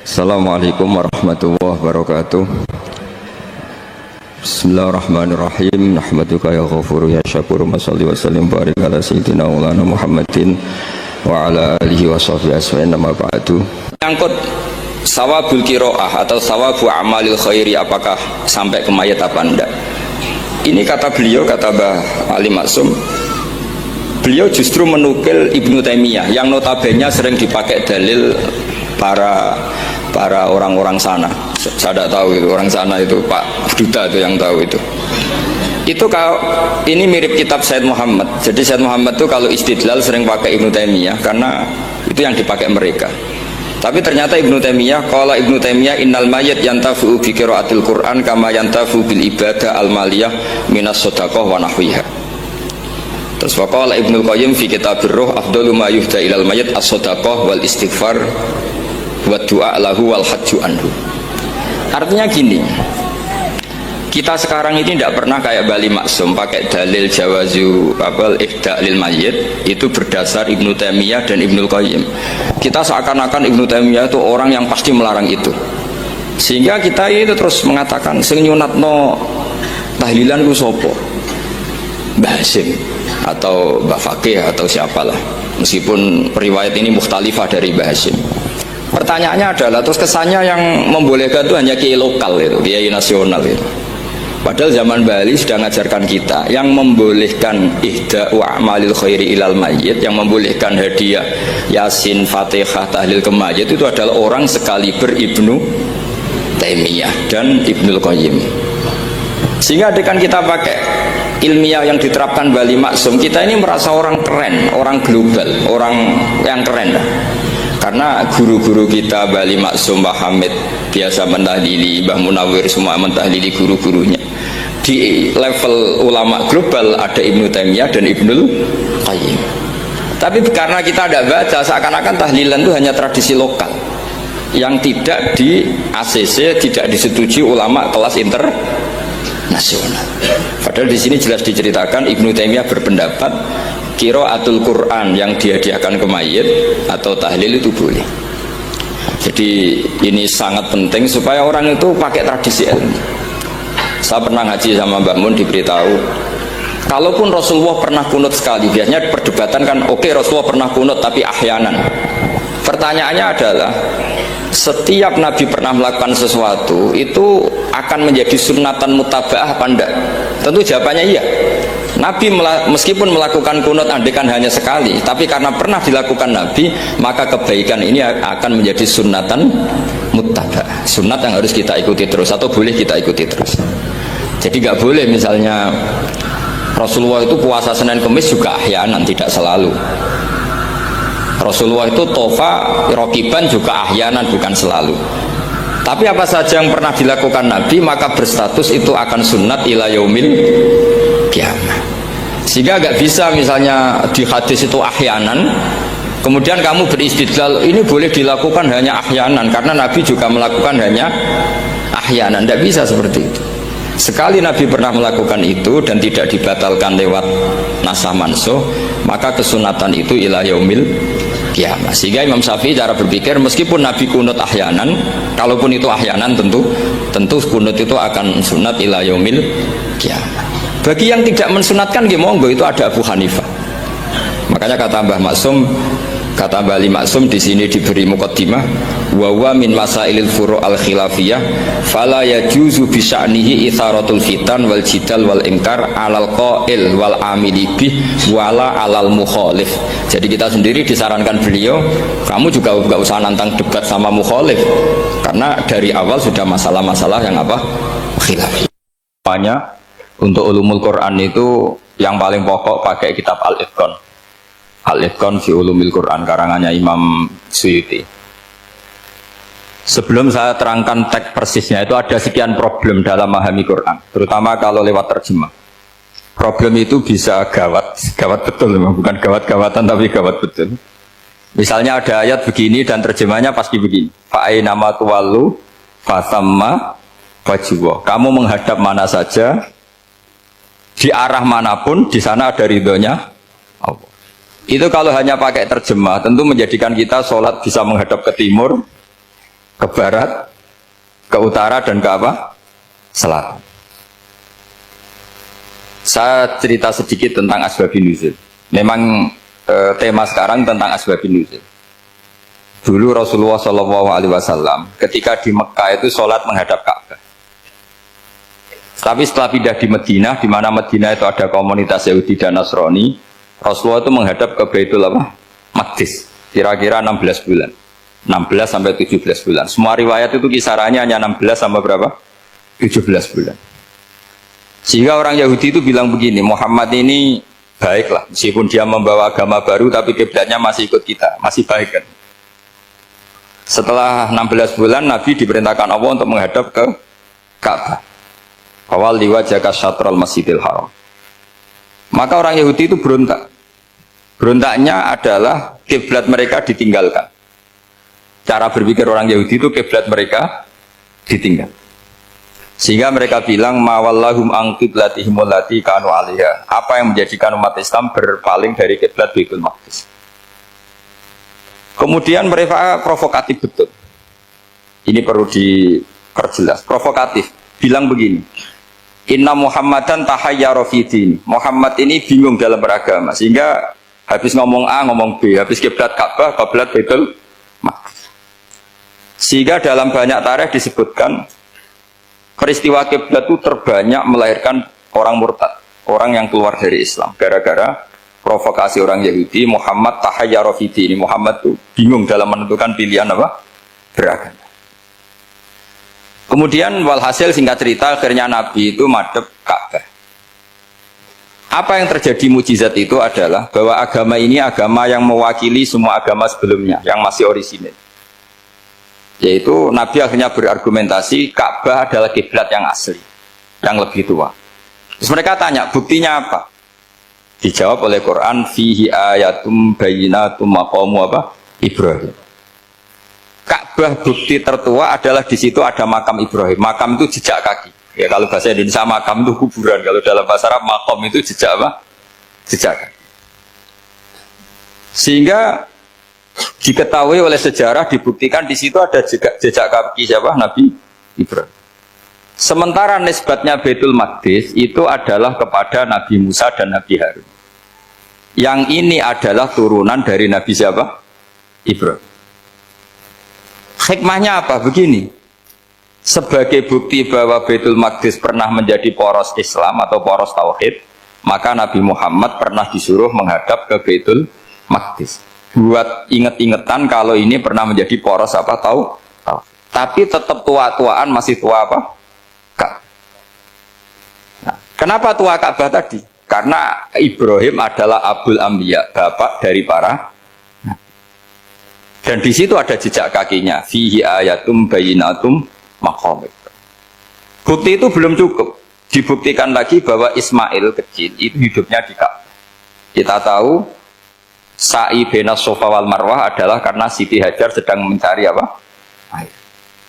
Assalamualaikum warahmatullahi wabarakatuh. Bismillahirrahmanirrahim. Nahmaduka ya ghafuru ya syakuru. Mashalli wa sallim barik ala sayyidina maulana Muhammadin wa ala alihi wa sahbihi asma'in. Nama ba'du. Angkut sawabul qiraah atau sawabu amalil khairi, apakah sampai ke mayat apa enggak? Ini kata beliau, kata Mbah Ali Maksum, beliau justru menukil Ibnu Taimiyah yang notabene sering dipakai dalil para orang-orang sana. Saya tidak tahu itu orang sana, itu Pak Duta itu yang tahu itu. Itu kalau ini mirip kitab Said Muhammad. Jadi Said Muhammad itu kalau istidlal sering pakai Ibnu Taimiyah karena itu yang dipakai mereka. Tapi ternyata Ibnu Taimiyah, qala Ibnu Taimiyah innal mayyit yantafu bi qiraatil Qur'an kama yantafu bil ibadah al maliyah minas shadaqah wa nahwiha. Terus waqala Ibnu Qayyim fi kitabir ruh afdalu ma yuhda ilal mayyit as-shadaqah wal istighfar wa du'a lahu wal hajju anhu. Artinya gini, kita sekarang ini tidak pernah kayak Bali Maksum pakai dalil jawazu babal ihda lil mayyit itu berdasar Ibnu Taimiyah dan Ibnu Qayyim. Kita seakan-akan Ibnu Taimiyah itu orang yang pasti melarang itu, sehingga kita itu terus mengatakan sing nyunatno tahlilan ku sapa, Mbah Hasyim atau Mbah Fakih atau siapalah, meskipun riwayat ini mukhtalifah dari Mbah Hasyim. Pertanyaannya adalah, terus kesannya yang membolehkan itu hanya kiai lokal itu, kiai nasional itu. Padahal zaman Bali sudah mengajarkan kita yang membolehkan ihda wa amalil khairi ilal mayyit, yang membolehkan hadiah Yasin, Fatihah, tahlil ke mayyit itu adalah orang sekaliber Ibnu Taimiyah dan Ibnu Qayyim. Sehingga dengan kita pakai ilmiah yang diterapkan Bali Maksum, kita ini merasa orang keren, orang global, orang yang keren lah. Karena guru-guru kita Bali Maksum, Mbah Hamid biasa mentahlili, Mbah Munawir semua mentahlili guru-gurunya. Di level ulama global ada Ibnu Taimiyah dan Ibnu Qayyim. Tapi karena kita tidak baca, seakan-akan tahlilan itu hanya tradisi lokal yang tidak di ACC, tidak disetujui ulama kelas internasional. Padahal di sini jelas diceritakan Ibnu Taimiyah berpendapat qiraatul Quran yang dihadiahkan ke mayit atau tahlil itu boleh. Jadi ini sangat penting supaya orang itu pakai tradisi ilmu. Saya pernah ngaji sama Mbak Mun, diberitahu kalaupun Rasulullah pernah kunut sekali, biasanya perdebatan kan oke, Rasulullah pernah kunut tapi ahyanan. Pertanyaannya adalah, setiap Nabi pernah melakukan sesuatu itu akan menjadi sunnatan mutaba'ah apa enggak? Tentu jawabannya iya. Nabi meskipun melakukan kunut andekan hanya sekali, tapi karena pernah dilakukan Nabi, maka kebaikan ini akan menjadi sunnatan muttaba'ah, sunnat yang harus kita ikuti terus atau boleh kita ikuti terus. Jadi nggak boleh misalnya Rasulullah itu puasa Senin Kemis juga ahyanan, tidak selalu. Rasulullah itu tofa rokiban juga ahyanan, bukan selalu. Tapi apa saja yang pernah dilakukan Nabi maka berstatus itu akan sunnat ila yaumil kiamah. Sehingga nggak bisa misalnya di hadis itu ahyanan, kemudian kamu beristidlal ini boleh dilakukan hanya ahyanan karena Nabi juga melakukan hanya ahyanan. Tidak bisa seperti itu. Sekali Nabi pernah melakukan itu dan tidak dibatalkan lewat nasah mansuh, maka kesunatan itu ila yaumil kiamah. Sehingga Imam Syafi'i cara berpikir, meskipun Nabi kunut ahyanan, kalaupun itu ahyanan tentu kunut itu akan sunat ila yaumil kiamah. Bagi yang tidak mensunatkan monggo, itu ada Abu Hanifah. Makanya kata Mbah Maksum, kata Bali Maksum di sini diberi muqaddimah, wa huwa min masailil furu' al khilafiyah fala yajuzu bi sya'nihi itharatul fitan wal jidal wal ingkar alal qail wal amili bih wala alal mukhalif. Jadi kita sendiri disarankan beliau, kamu juga enggak usah nantang debat sama mukhalif karena dari awal sudah masalah-masalah yang apa? Khilafiyah. Untuk ulumul Quran itu yang paling pokok pakai kitab Al-Itqan. Al-Itqan fi ulumil Quran karangannya Imam Suyuti. Sebelum saya terangkan teks persisnya, itu ada sekian problem dalam memahami Quran, terutama kalau lewat terjemah. Problem itu bisa gawat betul, bukan gawat-gawatan tapi gawat betul. Misalnya ada ayat begini dan terjemahnya pasti begini. Fa'aina ma tuwallu fasamma wajhuh. Kamu menghadap mana saja, di arah manapun, di sana ada ridhonya Allah. Itu kalau hanya pakai terjemah, tentu menjadikan kita sholat bisa menghadap ke timur, ke barat, ke utara, dan ke apa? Selatan. Saya cerita sedikit tentang asbabun nuzul. Memang tema sekarang tentang asbabun nuzul. Dulu Rasulullah SAW ketika di Mekah itu sholat menghadap Ka'bah. Tapi setelah pindah di Madinah, di mana Madinah itu ada komunitas Yahudi dan Nasrani, Rasulullah itu menghadap ke Baitul Maqdis, kira-kira 16 bulan. 16 sampai 17 bulan. Semua riwayat itu kisarannya hanya 16 sampai berapa? 17 bulan. Sehingga orang Yahudi itu bilang begini, Muhammad ini baiklah, meskipun dia membawa agama baru, tapi kiblatnya masih ikut kita, masih baik kan. Setelah 16 bulan, Nabi diperintahkan Allah untuk menghadap ke Ka'bah. Awal liwajaka syatral masjidil haram. Maka orang Yahudi itu berontak. Berontaknya adalah kiblat mereka ditinggalkan. Cara berpikir orang Yahudi itu kiblat mereka ditinggal. Sehingga mereka bilang mawallahum an qiblatihim allati kanu 'alaiha. Apa yang menjadikan umat Islam berpaling dari kiblat Baitul Maqdis? Kemudian mereka provokatif betul. Ini perlu diperjelas. Provokatif. Bilang begini. Inna Muhammadan tahayyara fi din. Muhammad ini bingung dalam beragama. Sehingga habis ngomong A, ngomong B. Habis kiblat Ka'bah, kiblat Baitul Maqdis. Sehingga dalam banyak tarikh disebutkan peristiwa kiblat itu terbanyak melahirkan orang murtad. Orang yang keluar dari Islam. Gara-gara provokasi orang Yahudi, Muhammad tahayyara fi din. Muhammad itu bingung dalam menentukan pilihan apa? Beragama. Kemudian walhasil singkat cerita akhirnya Nabi itu madhep Ka'bah. Apa yang terjadi mujizat itu adalah bahwa agama ini agama yang mewakili semua agama sebelumnya yang masih orisinil. Yaitu Nabi akhirnya berargumentasi Ka'bah adalah kiblat yang asli, yang lebih tua. Terus mereka tanya, buktinya apa? Dijawab oleh Quran, fihi ayatum bayyinatum maqamu apa? Ibrahim. Ka'bah bukti tertua adalah di situ ada makam Ibrahim. Makam itu jejak kaki. Ya kalau bahasa Indonesia makam itu kuburan. Kalau dalam bahasa Arab makom itu jejak apa? Jejak kaki. Sehingga diketahui oleh sejarah dibuktikan di situ ada jejak kaki siapa? Nabi Ibrahim. Sementara nisbatnya Baitul Maqdis itu adalah kepada Nabi Musa dan Nabi Harun. Yang ini adalah turunan dari Nabi siapa? Ibrahim. Hikmahnya apa? Begini, sebagai bukti bahwa Baitul Maqdis pernah menjadi poros Islam atau poros Tauhid, maka Nabi Muhammad pernah disuruh menghadap ke Baitul Maqdis. Buat inget-ingetan kalau ini pernah menjadi poros apa? Tahu? Tapi tetap tua-tuaan masih tua apa? Ka'bah. Nah, kenapa tua Ka'bah tadi? Karena Ibrahim adalah Abul Anbiya, bapak dari para. Dan di situ ada jejak kakinya. Fihi ayatum bayyinatum maqam. Bukti itu belum cukup. Dibuktikan lagi bahwa Ismail kecil itu hidupnya di Ka'bah. Kita tahu sa'i baina Shafa wal Marwah adalah karena Siti Hajar sedang mencari apa? Air.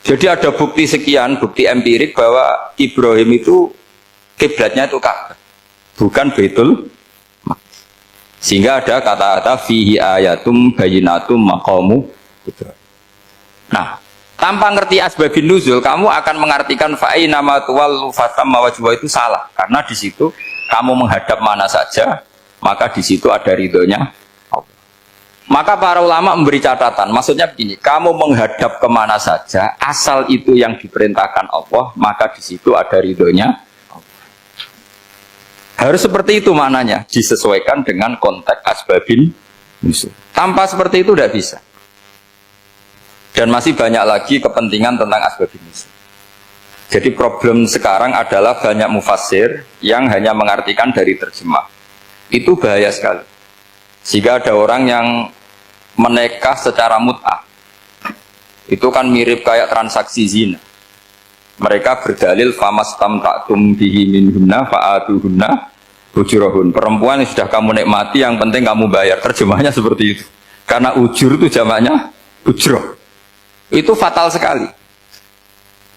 Jadi ada bukti sekian, bukti empirik bahwa Ibrahim itu kiblatnya itu Ka'bah, bukan Baitul. Sehingga ada kata-kata fihi ayatum bayyinatum maqamu Ibrahim. Nah, tanpa ngerti asbabun nuzul, kamu akan mengartikan fa'i nama tuwal fatam mawajwa itu salah. Karena di situ kamu menghadap mana saja, maka di situ ada ridhonya Allah. Maka para ulama memberi catatan, maksudnya begini, kamu menghadap kemana saja, asal itu yang diperintahkan Allah, maka di situ ada ridhonya. Harus seperti itu maknanya, disesuaikan dengan konteks asbabun nuzul. Tanpa seperti itu tidak bisa. Dan masih banyak lagi kepentingan tentang asbabun nuzul. Jadi problem sekarang adalah banyak mufassir yang hanya mengartikan dari terjemah. Itu bahaya sekali. Jika ada orang yang menikah secara mut'ah, itu kan mirip kayak transaksi zina. Mereka berdalil famastamta'tum bihi minhunna fa'atuhunna ujurahun. Perempuan yang sudah kamu nikmati yang penting kamu bayar. Terjemahnya seperti itu. Karena ujur itu jamaknya ujroh. Itu fatal sekali.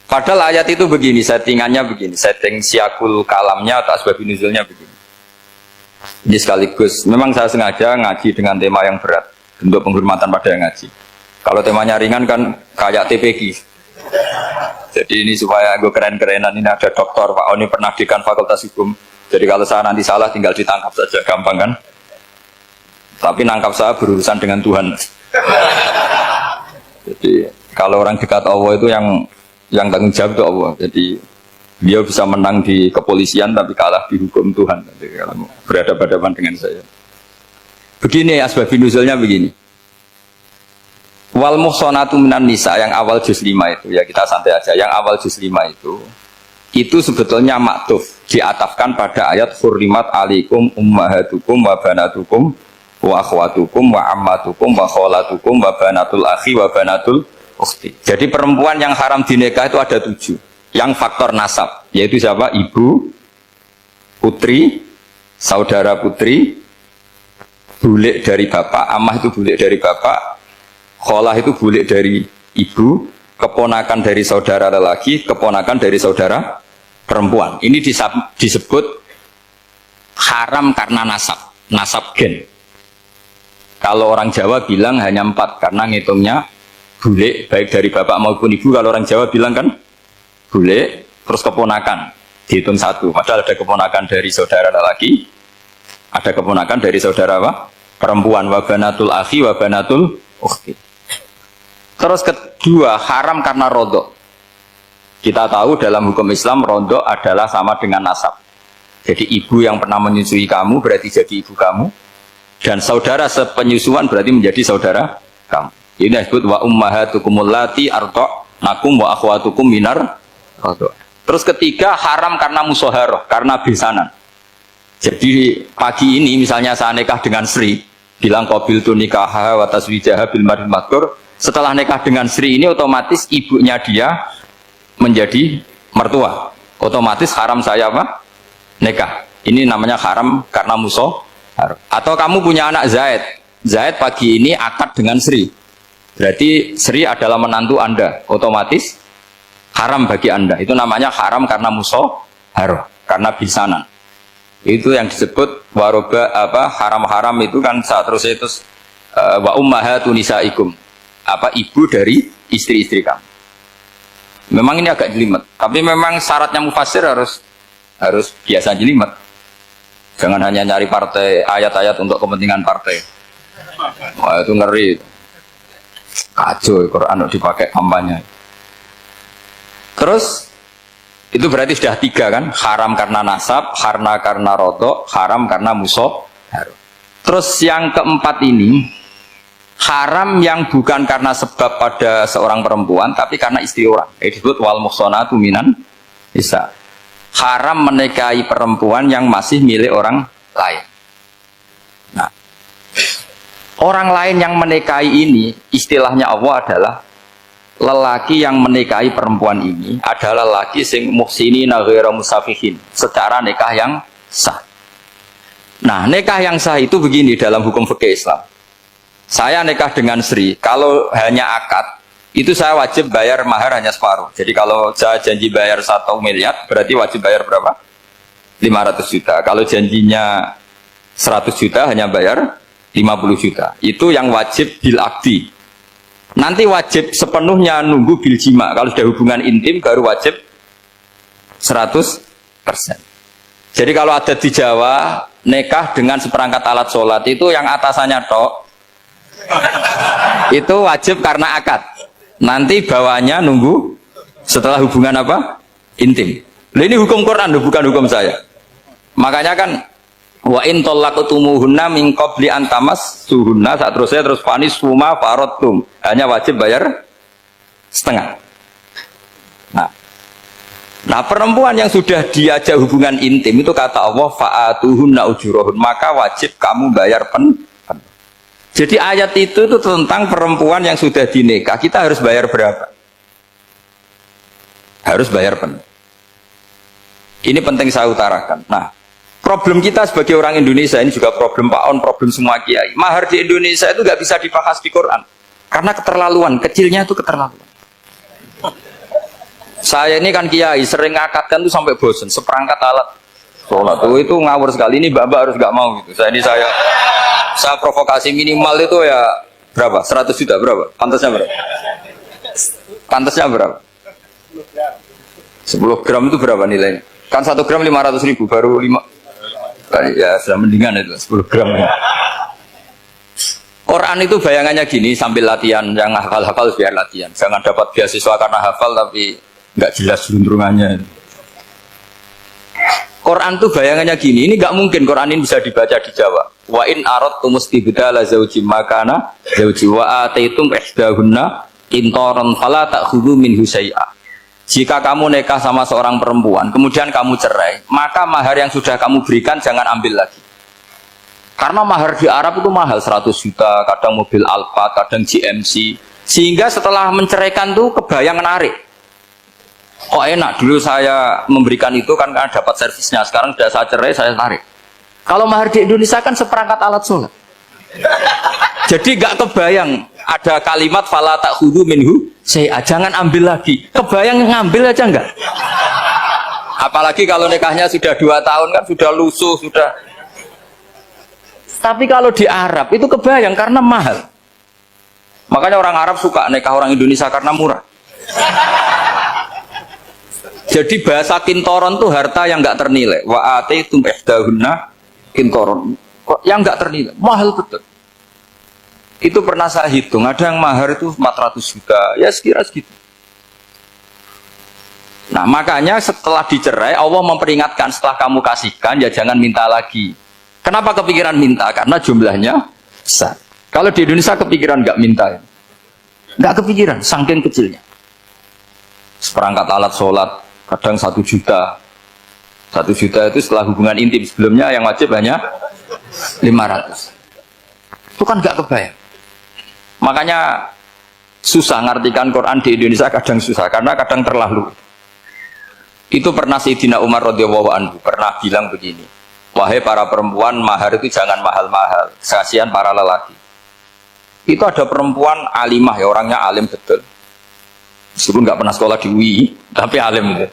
Padahal ayat itu begini, settingannya begini, setting siakul kalamnya atau asbabun nuzulnya begini. Ini sekaligus, memang saya sengaja ngaji dengan tema yang berat untuk penghormatan pada yang ngaji. Kalau temanya ringan kan kayak TPG. Jadi ini supaya gue keren-kerenan, ini ada doktor Pak Oni pernah dekan Fakultas Hukum. Jadi kalau saya nanti salah tinggal ditangkap saja, gampang kan? Tapi nangkap saya berurusan dengan Tuhan. Jadi kalau orang dekat Allah itu yang tanggung jawab itu Allah. Jadi dia bisa menang di kepolisian tapi kalah di hukum Tuhan. Jadi kalau berhadapan-hadapan dengan saya. Begini asbabun nuzulnya begini. Wal muhsanatu minan nisa yang awal juz 5 itu, ya kita santai aja. Yang awal juz 5 itu sebetulnya maktuf, diatafkan pada ayat hurrimat alaikum ummahatukum wa banatukum wa akhwatukum wa ammatukum wa kholatukum wa banatul akhi wa banatul ukhti. Jadi perempuan yang haram dinikah itu ada 7. Yang faktor nasab, yaitu siapa? Ibu, putri, saudara putri, bulik dari bapak, amah itu bulik dari bapak, kholah itu bulik dari ibu, keponakan dari saudara lelaki, keponakan dari saudara perempuan. Ini disebut haram karena nasab gen. Kalau orang Jawa bilang hanya 4 karena ngitungnya bulik baik dari bapak maupun ibu. Kalau orang Jawa bilang kan bulik terus keponakan dihitung 1. Padahal ada keponakan dari saudara lelaki, ada keponakan dari saudara apa? Perempuan. Wa banatul akhi wa banatul ukhti. Terus kedua, haram karena rodok. Kita tahu dalam hukum Islam rodok adalah sama dengan nasab. Jadi ibu yang pernah menyusui kamu berarti jadi ibu kamu, dan saudara sepenyusuan berarti menjadi saudara kamu. Ini disebut wa ummahatukumul lati arda'nakum wa akhwatukum minar rodok. Terus ketiga, haram karena musoharoh, karena besanan. Jadi pagi ini misalnya saya nikah dengan Sri, bilang qabil tu nikah wa taswijaha bil maril madkur. Setelah nikah dengan Sri ini otomatis ibunya dia menjadi mertua. Otomatis haram saya apa? Nikah. Ini namanya haram karena musoh. Atau kamu punya anak Zaid. Zaid pagi ini akad dengan Sri. Berarti Sri adalah menantu Anda. Otomatis haram bagi Anda. Itu namanya haram karena musoh haram. Karena bisanan. Itu yang disebut waroba apa haram-haram itu kan saat terus itu wa ummahatu nisaikum. Apa ibu dari istri-istri kamu. Memang ini agak jelimet, tapi memang syaratnya mufassir harus biasa jelimet. Jangan hanya nyari partai ayat-ayat untuk kepentingan partai. Wah itu ngeri. Kacau Quran dipakai kampanye. Terus itu berarti sudah 3 kan? Haram karena nasab, karena rodok, haram karena musoh. Terus yang keempat ini haram yang bukan karena sebab pada seorang perempuan tapi karena istri orang. Itu disebut wal muhsanatu minan nisa. Haram menikahi perempuan yang masih milik orang lain. Nah, orang lain yang menikahi ini istilahnya Allah adalah lelaki yang menikahi perempuan ini adalah lelaki sing muhsinina ghairu musafihin, secara nikah yang sah. Nah, nikah yang sah itu begini dalam hukum fikih Islam. Saya nikah dengan Sri, kalau hanya akad, itu saya wajib bayar mahar hanya separuh. Jadi kalau saya janji bayar 1 miliar, berarti wajib bayar berapa? 500 juta. Kalau janjinya 100 juta, hanya bayar 50 juta. Itu yang wajib bil akdi. Nanti wajib sepenuhnya nunggu bil jima. Kalau sudah hubungan intim, baru wajib 100%. Jadi kalau ada di Jawa, nikah dengan seperangkat alat sholat, itu yang atasannya tok, itu wajib karena akad. Nanti bawahnya nunggu setelah hubungan apa? Intim. Nah, ini hukum Quran, bukan hukum saya. Makanya kan wa in talaqtumuhunna min qabli an tamassuhunna, saat terusnya terus fanis suma faradtum. Hanya wajib bayar setengah. Nah, perempuan yang sudah diajak hubungan intim itu kata Allah fa'atuhunna ujurahun, maka wajib kamu bayar penuh. Jadi ayat itu tentang perempuan yang sudah dinikah, kita harus bayar berapa? Harus bayar penuh. Ini penting saya utarakan. Nah, problem kita sebagai orang Indonesia, ini juga problem Pak On, problem semua kiai. Mahar di Indonesia itu nggak bisa dibahas di Quran. Karena keterlaluan, kecilnya itu keterlaluan. Saya ini kan kiai, sering ngakatkan tuh sampai bosen, seperangkat alat sholat itu ngawur sekali. Ini mbak-mbak harus nggak mau gitu. Saya provokasi minimal itu ya Berapa? 100 juta berapa? Pantasnya berapa? Pantasnya berapa? 10 gram itu berapa nilainya? Kan 1 gram 500.000 baru 5. Ya sudah mendingan itu 10 gram. Quran itu bayangannya gini sambil latihan, yang hafal-hafal biar latihan. Jangan dapat beasiswa karena hafal tapi nggak jelas luntrungannya. Quran itu bayangannya gini, ini nggak mungkin Quran ini bisa dibaca di Jawa. Wa in aradtum istibdala zawjin makana zawji wa ataitum ihdahunna qintaran fala ta'khudhu minhu syai'a. Jika kamu nikah sama seorang perempuan, kemudian kamu cerai, maka mahar yang sudah kamu berikan jangan ambil lagi. Karena mahar di Arab itu mahal 100 juta, kadang mobil Alphard, kadang GMC. Sehingga setelah menceraikan tuh kebayang menarik. Kok enak, dulu saya memberikan itu kan karena dapat servisnya, sekarang sudah saya cerai, saya tarik. Kalau mahar di Indonesia kan seperangkat alat sholat. Jadi gak kebayang ada kalimat fala ta'khudhu minhu syai'a, jangan ambil lagi. Kebayang ngambil aja enggak? Apalagi kalau nikahnya sudah 2 tahun kan sudah lusuh, sudah. Tapi kalau di Arab itu kebayang karena mahal. Makanya orang Arab suka nikah orang Indonesia karena murah. Jadi bahasa kintoron itu harta yang nggak ternilai. Wa ataitum ihdahunna kintoron. Yang nggak ternilai, mahal betul. Itu pernah saya hitung, ada yang mahar itu 400 juta, ya sekira segitu. Nah makanya setelah dicerai Allah memperingatkan setelah kamu kasihkan ya jangan minta lagi. Kenapa kepikiran minta? Karena jumlahnya besar. Kalau di Indonesia kepikiran nggak minta, ya? Nggak kepikiran, saking kecilnya. Seperangkat alat sholat, kadang 1 juta. 1 juta itu setelah hubungan intim, sebelumnya yang wajib hanya 500. Itu kan nggak kebayang. Makanya susah ngartikan Quran di Indonesia, kadang susah, karena kadang terlalu. Itu pernah Sayyidina Umar radhiyallahu anhu pernah bilang begini. Wahai para perempuan, mahar itu jangan mahal-mahal. Kasihan para lelaki. Itu ada perempuan alimah ya, orangnya alim betul. Meskipun nggak pernah sekolah di UI, tapi alim gitu.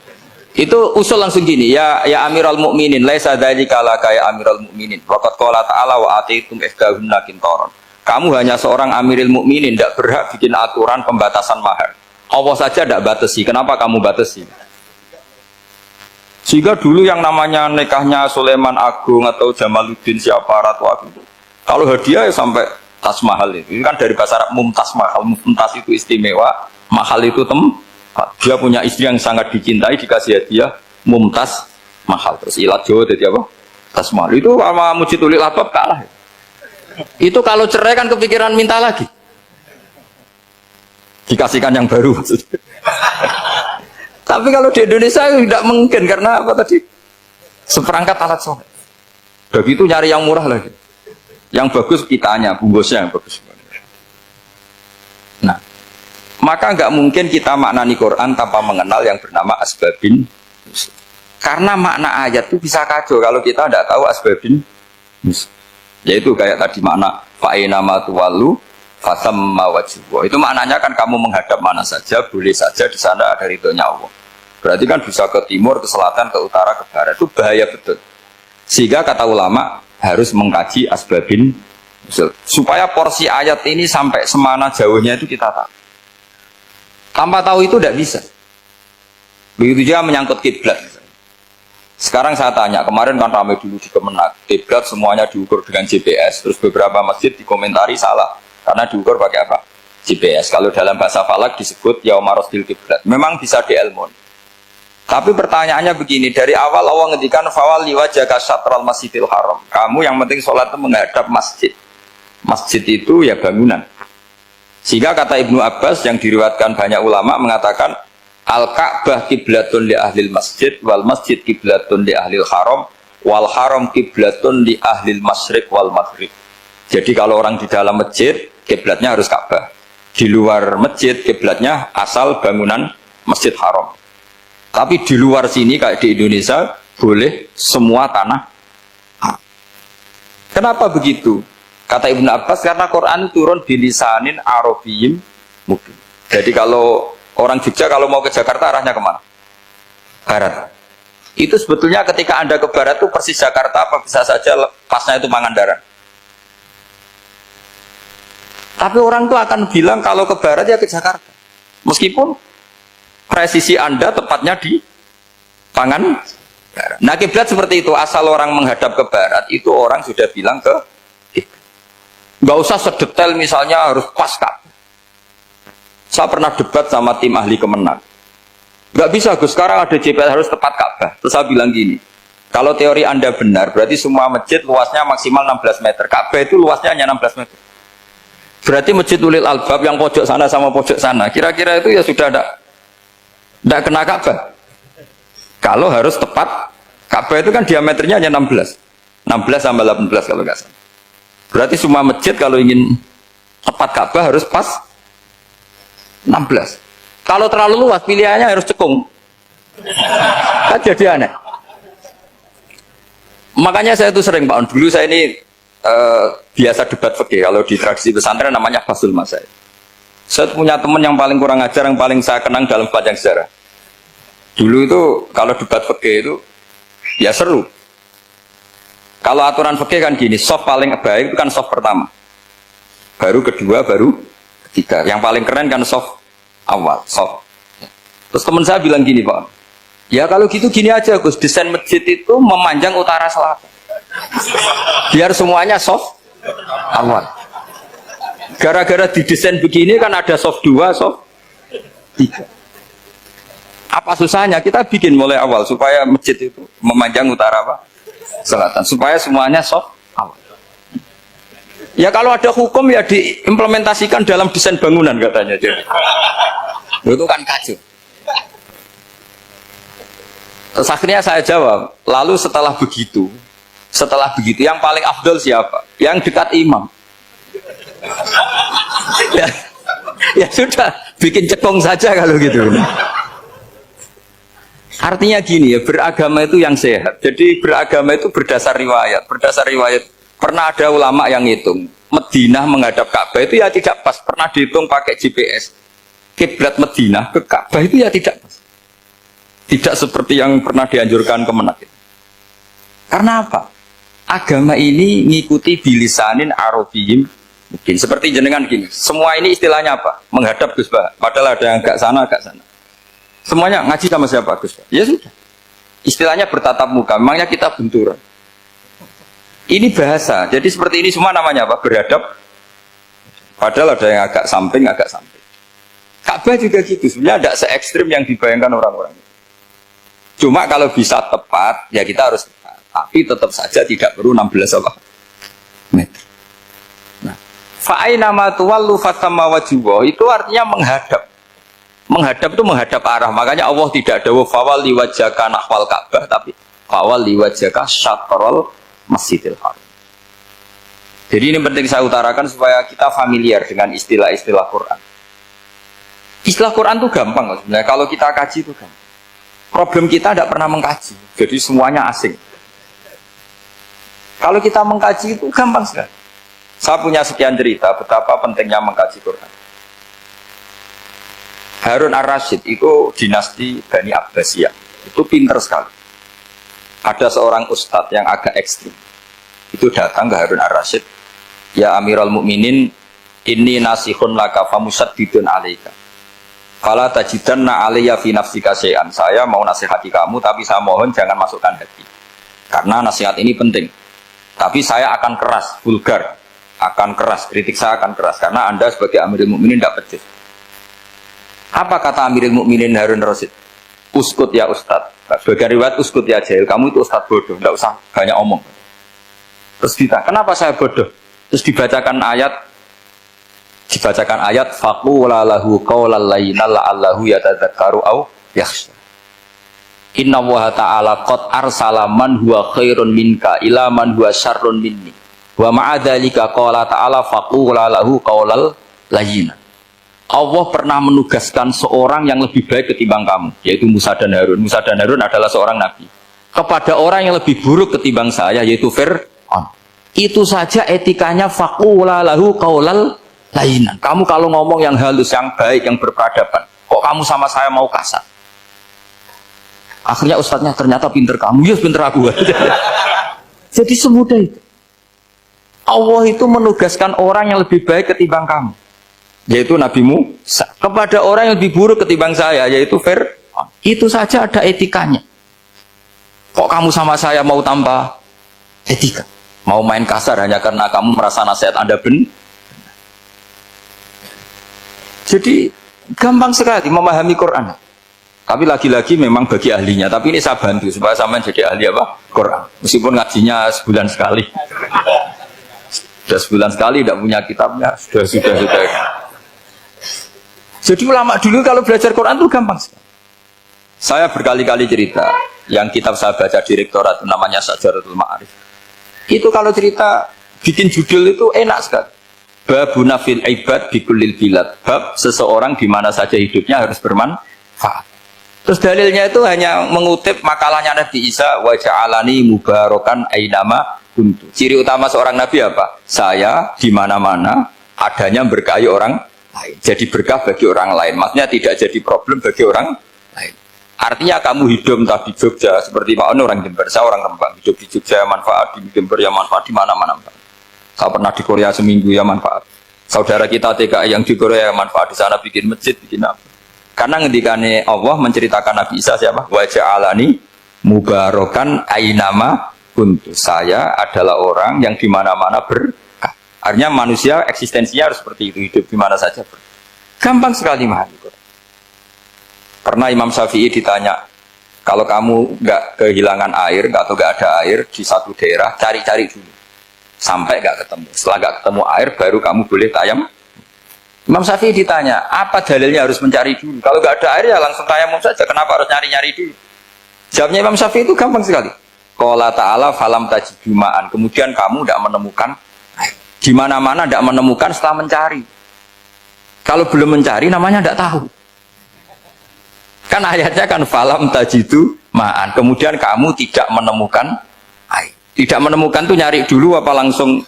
Itu usul langsung gini, ya Amirul Mukminin, laisa dzalika laka ya Amirul Mukminin. Waqad qala ta'ala wa ataitum ihdahunna qintaran. Kamu hanya seorang Amirul Mukminin, tidak berhak bikin aturan pembatasan mahar. Allah saja tidak batasi. Kenapa kamu batasi? Sehingga dulu yang namanya nikahnya Sulaiman Agung atau Jamaluddin siapa Ratu Agung, kalau hadiah ya sampai tas mahal itu kan dari bahasa Arab mumtaz mahal. Mumtaz itu istimewa, mahal itu tempat. Dia punya istri yang sangat dicintai, dikasih hadiah mumtaz mahal. Terus ilat Jawa jadi apa? Tas mahal. Itu sama Mujitulik Labab kalah. Itu kalau cerai kan kepikiran minta lagi. Dikasihkan yang baru maksudnya. Tapi kalau di Indonesia tidak mungkin karena apa tadi? Seperangkat alat sholat. Begitu nyari yang murah lagi. Yang bagus kitanya, bungkusnya yang bagus. Nah, maka nggak mungkin kita maknani Quran tanpa mengenal yang bernama asbabin. Karena makna ayat itu bisa kacau kalau kita tidak tahu asbabin. Yaitu kayak tadi makna fa'ina ma tuwallu fasamma wajhu. Itu maknanya kan kamu menghadap mana saja, boleh saja di sana ada ridhonya Allah. Berarti kan bisa ke timur, ke selatan, ke utara, ke barat. Itu bahaya betul. Sehingga kata ulama harus mengkaji asbabin supaya porsi ayat ini sampai semana jauhnya itu kita tahu. Tanpa tahu itu tidak bisa. Begitu juga menyangkut kiblat. Sekarang saya tanya, kemarin kan ramai dulu di Kemenak, kiblat semuanya diukur dengan GPS. Terus beberapa masjid dikomentari salah. Karena diukur pakai apa? GPS. Kalau dalam bahasa falak disebut yaumarosdil kiblat. Memang bisa diilmun. Tapi pertanyaannya begini, dari awal Allah ngendikan fawal liwajaka syatral masjidil haram. Kamu yang penting sholat itu menghadap masjid. Masjid itu ya bangunan. Sehingga kata Ibnu Abbas yang diriwayatkan banyak ulama mengatakan Al-Ka'bah kiblatun li ahlil masjid wal masjid kiblatun li ahlil haram wal haram kiblatun li ahlil masyriq wal maghrib. Jadi kalau orang di dalam masjid, kiblatnya harus Ka'bah. Di luar masjid, kiblatnya asal bangunan Masjid Haram. Tapi di luar sini, kayak di Indonesia, boleh semua tanah. Kenapa begitu? Kata Ibnu Abbas, karena Quran turun bilisanin Arabiyyin mubin. Jadi kalau orang Jogja, kalau mau ke Jakarta, arahnya kemana? Barat. Itu sebetulnya ketika Anda ke barat itu persis Jakarta, apa bisa saja pasnya itu Pangandaran. Tapi orang tuh akan bilang kalau ke barat ya ke Jakarta. Meskipun presisi Anda tepatnya di pangan barat. Nah kiblat seperti itu, asal orang menghadap ke barat itu orang sudah bilang ke kiblat. Nggak usah sedetail misalnya harus pas Ka'bah. Saya pernah debat sama tim ahli Kemenang. Nggak bisa Gus, sekarang ada GPS harus tepat Ka'bah. Terus saya bilang gini, kalau teori Anda benar, berarti semua masjid luasnya maksimal 16 meter. Ka'bah itu luasnya hanya 16 meter. Berarti masjid Ulil Albab yang pojok sana sama pojok sana, kira-kira itu ya sudah tidak kena Ka'bah. Kalau harus tepat, Ka'bah itu kan diameternya hanya 16 sampai 18 kalau nggak salah. Berarti semua masjid kalau ingin tepat Ka'bah harus pas 16. Kalau terlalu luas pilihannya harus cekung. Kan jadi aneh. Makanya saya itu sering Pak, dulu saya ini biasa debat fikih. Kalau di tradisi pesantren namanya Fasul Masail. Saya punya teman yang paling kurang ajar, yang paling saya kenang dalam sepanjang sejarah. Dulu itu kalau debat fikih itu ya seru. Kalau aturan fikih kan gini, soft paling baik itu kan soft pertama, baru kedua, baru ketiga. Yang paling keren kan soft awal, soft. Terus teman saya bilang gini Pak, ya kalau gitu gini aja Gus, desain masjid itu memanjang utara selatan. Biar semuanya soft awal. Gara-gara didesain begini kan ada soft 2, soft 3. Apa susahnya kita bikin mulai awal supaya masjid itu memanjang utara apa? Selatan, supaya semuanya soft awal. Ya kalau ada hukum ya diimplementasikan dalam desain bangunan katanya. Jadi itu kan kacau. Terus akhirnya saya jawab, lalu setelah begitu yang paling afdol siapa? Yang dekat imam. Ya sudah, bikin cekong saja kalau gitu. Artinya gini ya, beragama itu yang sehat. Jadi beragama itu berdasar riwayat. Berdasar riwayat, pernah ada ulama yang ngitung Madinah menghadap Ka'bah itu ya tidak pas. Pernah dihitung pakai GPS. Kiblat Madinah ke Ka'bah itu ya tidak pas. Tidak seperti yang pernah dianjurkan Kemenak. Karena apa? Agama ini ngikuti bilisanin arabiyyin mungkin. Seperti jenengan gini. Semua ini istilahnya apa? Menghadap Gus Bah. Padahal ada yang agak sana, agak sana. Semuanya ngaji sama siapa Gus? Ya sudah. Istilahnya bertatap muka. Memangnya kita benturan. Ini bahasa. Jadi seperti ini semua namanya apa? Berhadap. Padahal ada yang agak samping, agak samping. Ka'bah juga gitu. Sebenarnya tidak se-ekstrim yang dibayangkan orang-orang. Cuma kalau bisa tepat, ya kita harus tepat. Tapi tetap saja tidak perlu 16 meter. Nah, fa'aina ma tuwallu fatamma wajhuhu itu artinya menghadap. Menghadap itu menghadap arah. Makanya Allah tidak dawuh fawalli wajhaka nahwal Ka'bah, tapi fawalli wajhaka syatrul Masjidil Haram. Jadi ini penting saya utarakan supaya kita familiar dengan istilah-istilah Quran. Istilah Quran itu gampang sebenarnya. Kalau kita kaji itu gampang. Problem kita tidak pernah mengkaji. Jadi semuanya asing. Kalau kita mengkaji itu gampang sekali. Saya punya sekian cerita betapa pentingnya mengkaji Quran. Harun Ar-Rasyid itu dinasti Bani Abbasiyah. Itu pinter sekali. Ada seorang ustadz yang agak ekstrim. Itu datang ke Harun Ar-Rasyid. Ya Amirul Mukminin, inni nasihun laka famusaddidun alaika. Fala tajidanna alayya fi nafsika syai'an. Saya mau nasihati kamu, tapi saya mohon jangan masukkan hati. Karena nasihat ini penting. Tapi saya akan keras, vulgar, akan keras, kritik saya akan keras. Karena Anda sebagai Amirul Mukminin tidak becus. Apa kata Amirul Mukminin Harun Ar-Rasyid? Uskut ya Ustadz. Sebagai riwayat uskut ya jahil. Kamu itu Ustadz bodoh, tidak usah banyak omong. Terus kita, kenapa saya bodoh? Terus dibacakan ayat faqula lahu qaulal layyinal la'allahu yatadzakkaru aw yakhsha. Inna Allaha ta'ala qad arsala man huwa khairun minka ila man huwa syarrun minni. Wa ma'a dzalika qala ta'ala faqula lahu qaulal layyin. Allah pernah menugaskan seorang yang lebih baik ketimbang kamu, yaitu Musa dan Harun. Musa dan Harun adalah seorang nabi. Kepada orang yang lebih buruk ketimbang saya, yaitu Fir'aun. Itu saja etikanya faqula lahu qaulal layyin. Kamu kalau ngomong yang halus, yang baik, yang berperadaban, kok kamu sama saya mau kasar? Akhirnya ustadznya ternyata pinter kamu, ya pinter aku. Jadi semudah itu. Allah itu menugaskan orang yang lebih baik ketimbang kamu, yaitu Nabi Musa, kepada orang yang lebih buruk ketimbang saya, yaitu Fir'aun. Itu saja ada etikanya. Kok kamu sama saya mau tanpa etika? Mau main kasar hanya karena kamu merasa nasihat Anda benar? Jadi gampang sekali memahami Quran. Tapi lagi-lagi memang bagi ahlinya. Tapi ini saya bantu supaya sampean jadi ahli apa? Quran. Meskipun ngajinya sebulan sekali. Sudah sebulan sekali tidak punya kitabnya. Sudah. Jadi ulama dulu kalau belajar Quran itu gampang sekali. Saya berkali-kali cerita. Yang kitab saya baca di rektorat namanya Syajaratul Ma'arif. Itu kalau cerita bikin judul itu enak sekali. Babuna fil ibad bikulil bilad. Bab seseorang di mana saja hidupnya harus bermanfaat. Terus dalilnya itu hanya mengutip makalahnya Nabi Isa, wa ja'alani mubarakan ainama kuntu. Ciri utama seorang nabi apa? Saya di mana-mana adanya berkahi orang lain. Jadi berkah bagi orang lain. Maksudnya tidak jadi problem bagi orang lain. Artinya kamu hidup entah di Jogja seperti Pak Ono orang Jember, saya orang Rembang. Hidup di Jogja manfaat, di Jember ya manfaat, di mana-mana. Saya pernah di Korea seminggu ya manfaat. Saudara kita TKI yang di Korea manfaat, di sana bikin masjid, bikin apa. Karena ngendikane Allah menceritakan Nabi Isa siapa? Wa ja'alani mubarakan ainama kuntu. Saya adalah orang yang di mana-mana berkah. Artinya manusia eksistensinya harus seperti itu, hidup di mana saja. Gampang sekali memahami Quran. Pernah Imam Syafi'i ditanya, kalau kamu nggak kehilangan air atau nggak ada air di satu daerah, cari-cari dulu sampai nggak ketemu. Setelah nggak ketemu air, baru kamu boleh tayamum. Imam Syafi'i ditanya, apa dalilnya harus mencari dulu? Kalau nggak ada air ya langsung tayamum saja. Kenapa harus nyari-nyari dulu? Jawabnya Imam Syafi'i itu gampang sekali. Qala ta'ala falam tajidu ma'an. Kemudian kamu tidak menemukan air. Di mana-mana tidak menemukan setelah mencari. Kalau belum mencari namanya tidak tahu. Kan ayatnya kan falam tajidu ma'an. Kemudian kamu tidak menemukan air. Tidak menemukan tuh nyari dulu apa langsung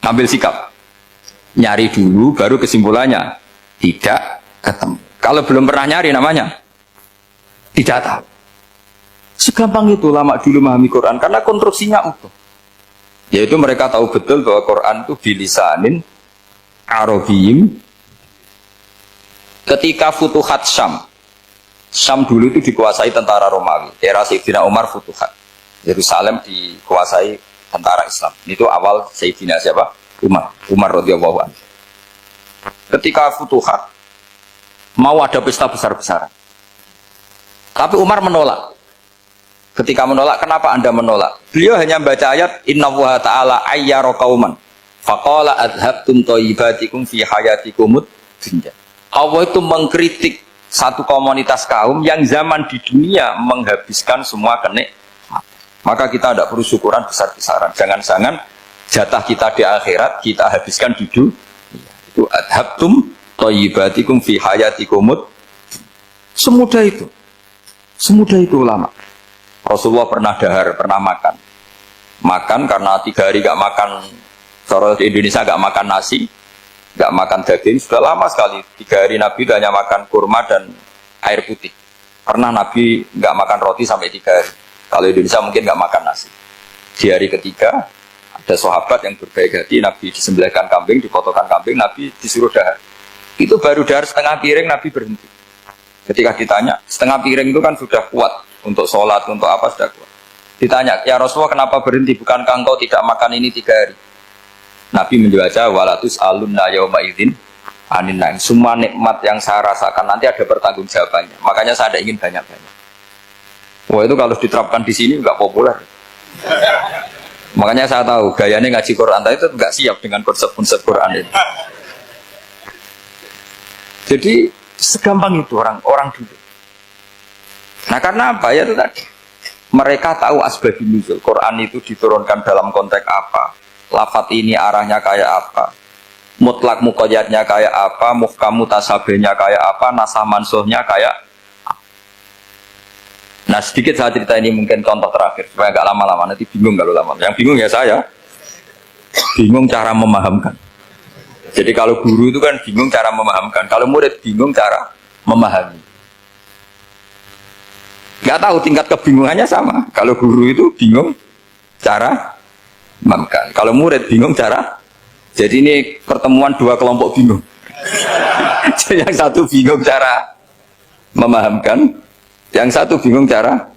ambil sikap? Nyari dulu baru kesimpulannya tidak ketemu. Kalau belum pernah nyari namanya tidak tahu. Segampang itu lama dulu memahami Quran karena konstruksinya utuh. Yaitu mereka tahu betul bahwa Quran itu bilisanin Arabiyim. Ketika Futuhat Syam dulu itu dikuasai tentara Romawi. Era Sayyidina Umar Futuhat. Yerusalem dikuasai tentara Islam. Itu awal Sayyidina siapa? Umar radhiyallahu anhu. Ketika Futuhat mau ada pesta besar-besaran. Tapi Umar menolak. Ketika menolak, kenapa Anda menolak? Beliau hanya baca ayat innallaha ta'ala ayyara qauman faqala adhabtum thayyibatikum fi hayatikumud dunya. Allah itu mengkritik satu komunitas kaum yang zaman di dunia menghabiskan semua kenikmatan. Maka kita tidak perlu syukuran besar-besaran. Jangan-jangan jatah kita di akhirat kita habiskan di dunia. Itu adhabtum thayyibatikum fi hayatikumud. Semudah itu ulama. Rasulullah pernah dahar, pernah makan karena 3 hari gak makan. Kalau di Indonesia gak makan nasi, gak makan daging, sudah lama sekali. 3 hari Nabi hanya makan kurma dan air putih. Pernah Nabi gak makan roti sampai 3 hari. Kalau Indonesia mungkin gak makan nasi. Di hari ketiga ada sahabat yang berbaik hati, Nabi disembelihkan kambing, dipotongkan kambing, Nabi disuruh dahar. Itu baru dahar setengah piring, Nabi berhenti. Ketika ditanya, setengah piring itu kan sudah kuat untuk sholat, untuk apa sudah kuat. Ditanya, ya Rasulullah kenapa berhenti? Bukankah engkau tidak makan ini 3 hari? Nabi menjawab, walatus alunna yauma idzin anin naim. Semua nikmat yang saya rasakan nanti ada pertanggungjawabannya. Makanya saya tidak ingin banyak-banyak. Wah itu kalau diterapkan di sini nggak populer. Makanya saya tahu gayanya ngaji Quran itu nggak siap dengan konsep-konsep Quran ini. Jadi segampang itu orang dulu. Nah karena apa ya itu tadi? Mereka tahu asbabun nuzul. Quran itu diturunkan dalam konteks apa? Lafat ini arahnya kayak apa? Mutlak muqayyadnya kayak apa? Muhkam mutasabihnya kayak apa? Nasah mansuhnya kayak apa? Nah sedikit saya cerita ini mungkin contoh terakhir supaya agak lama-lama, nanti bingung kalau lama. Yang bingung ya saya. Bingung cara memahamkan. Jadi kalau guru itu kan bingung cara memahamkan. Kalau murid bingung cara memahami. Gak tahu tingkat kebingungannya sama. Kalau guru itu bingung cara memahamkan. Kalau murid bingung cara, jadi ini pertemuan dua kelompok bingung. Yang satu bingung cara memahamkan, yang satu bingung cara.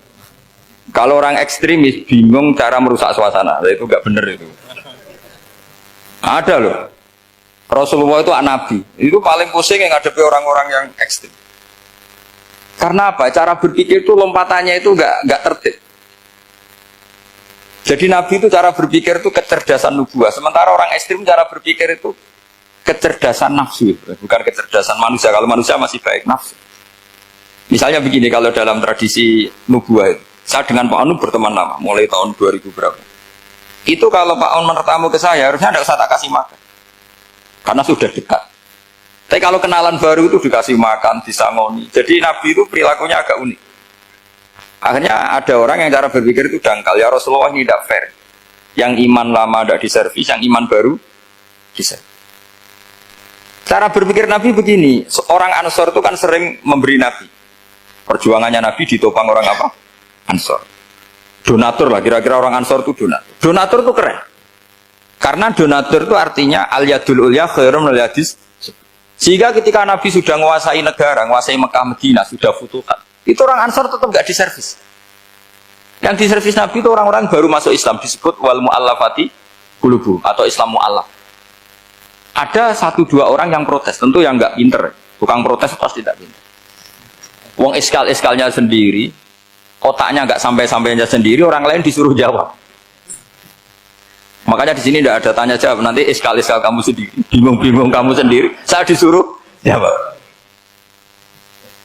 Kalau orang ekstremis bingung cara merusak suasana, itu nggak benar itu. Ada loh. Rasulullah itu nabi, itu paling pusing yang ngadepi orang-orang yang ekstrem. Karena apa? Cara berpikir itu lompatannya itu nggak tertib. Jadi nabi itu cara berpikir itu kecerdasan nubuah. Sementara orang ekstrem cara berpikir itu kecerdasan nafsu, bukan kecerdasan manusia. Kalau manusia masih baik nafsu. Misalnya begini, kalau dalam tradisi nubuah itu, saya dengan Pak Anu berteman lama, mulai tahun 2000 berapa. Itu kalau Pak Anu bertamu ke saya, harusnya tidak usah tak kasih makan. Karena sudah dekat. Tapi kalau kenalan baru itu dikasih makan, disangoni. Jadi Nabi itu perilakunya agak unik. Akhirnya ada orang yang cara berpikir itu dangkal. Ya Rasulullah ini tidak fair. Yang iman lama tidak diservis, yang iman baru diservis. Cara berpikir Nabi begini. Orang Ansor itu kan sering memberi Nabi. Perjuangannya Nabi ditopang orang apa? Ansor. Donatur lah, kira-kira orang Ansor itu donatur. Donatur itu keren. Karena donatur itu artinya al-yadul ulya khairum minal yadis. Sehingga ketika Nabi sudah menguasai negara, menguasai Mekah Madinah, sudah futuhat, itu orang Ansor tetap nggak diservis. Yang diservis Nabi itu orang-orang baru masuk Islam, disebut wal mu'allafati qulubuhum atau Islam mu'allaf. Ada 1-2 orang yang protes, tentu yang nggak pinter. Tukang protes pasti tidak pinter. Wong iskal-iskalnya sendiri, otaknya nggak sampai-sampainya sendiri, orang lain disuruh jawab. Makanya di sini tidak ada tanya jawab. Nanti iskal-iskal kamu sendiri, bingung-bingung kamu sendiri, saya disuruh jawab.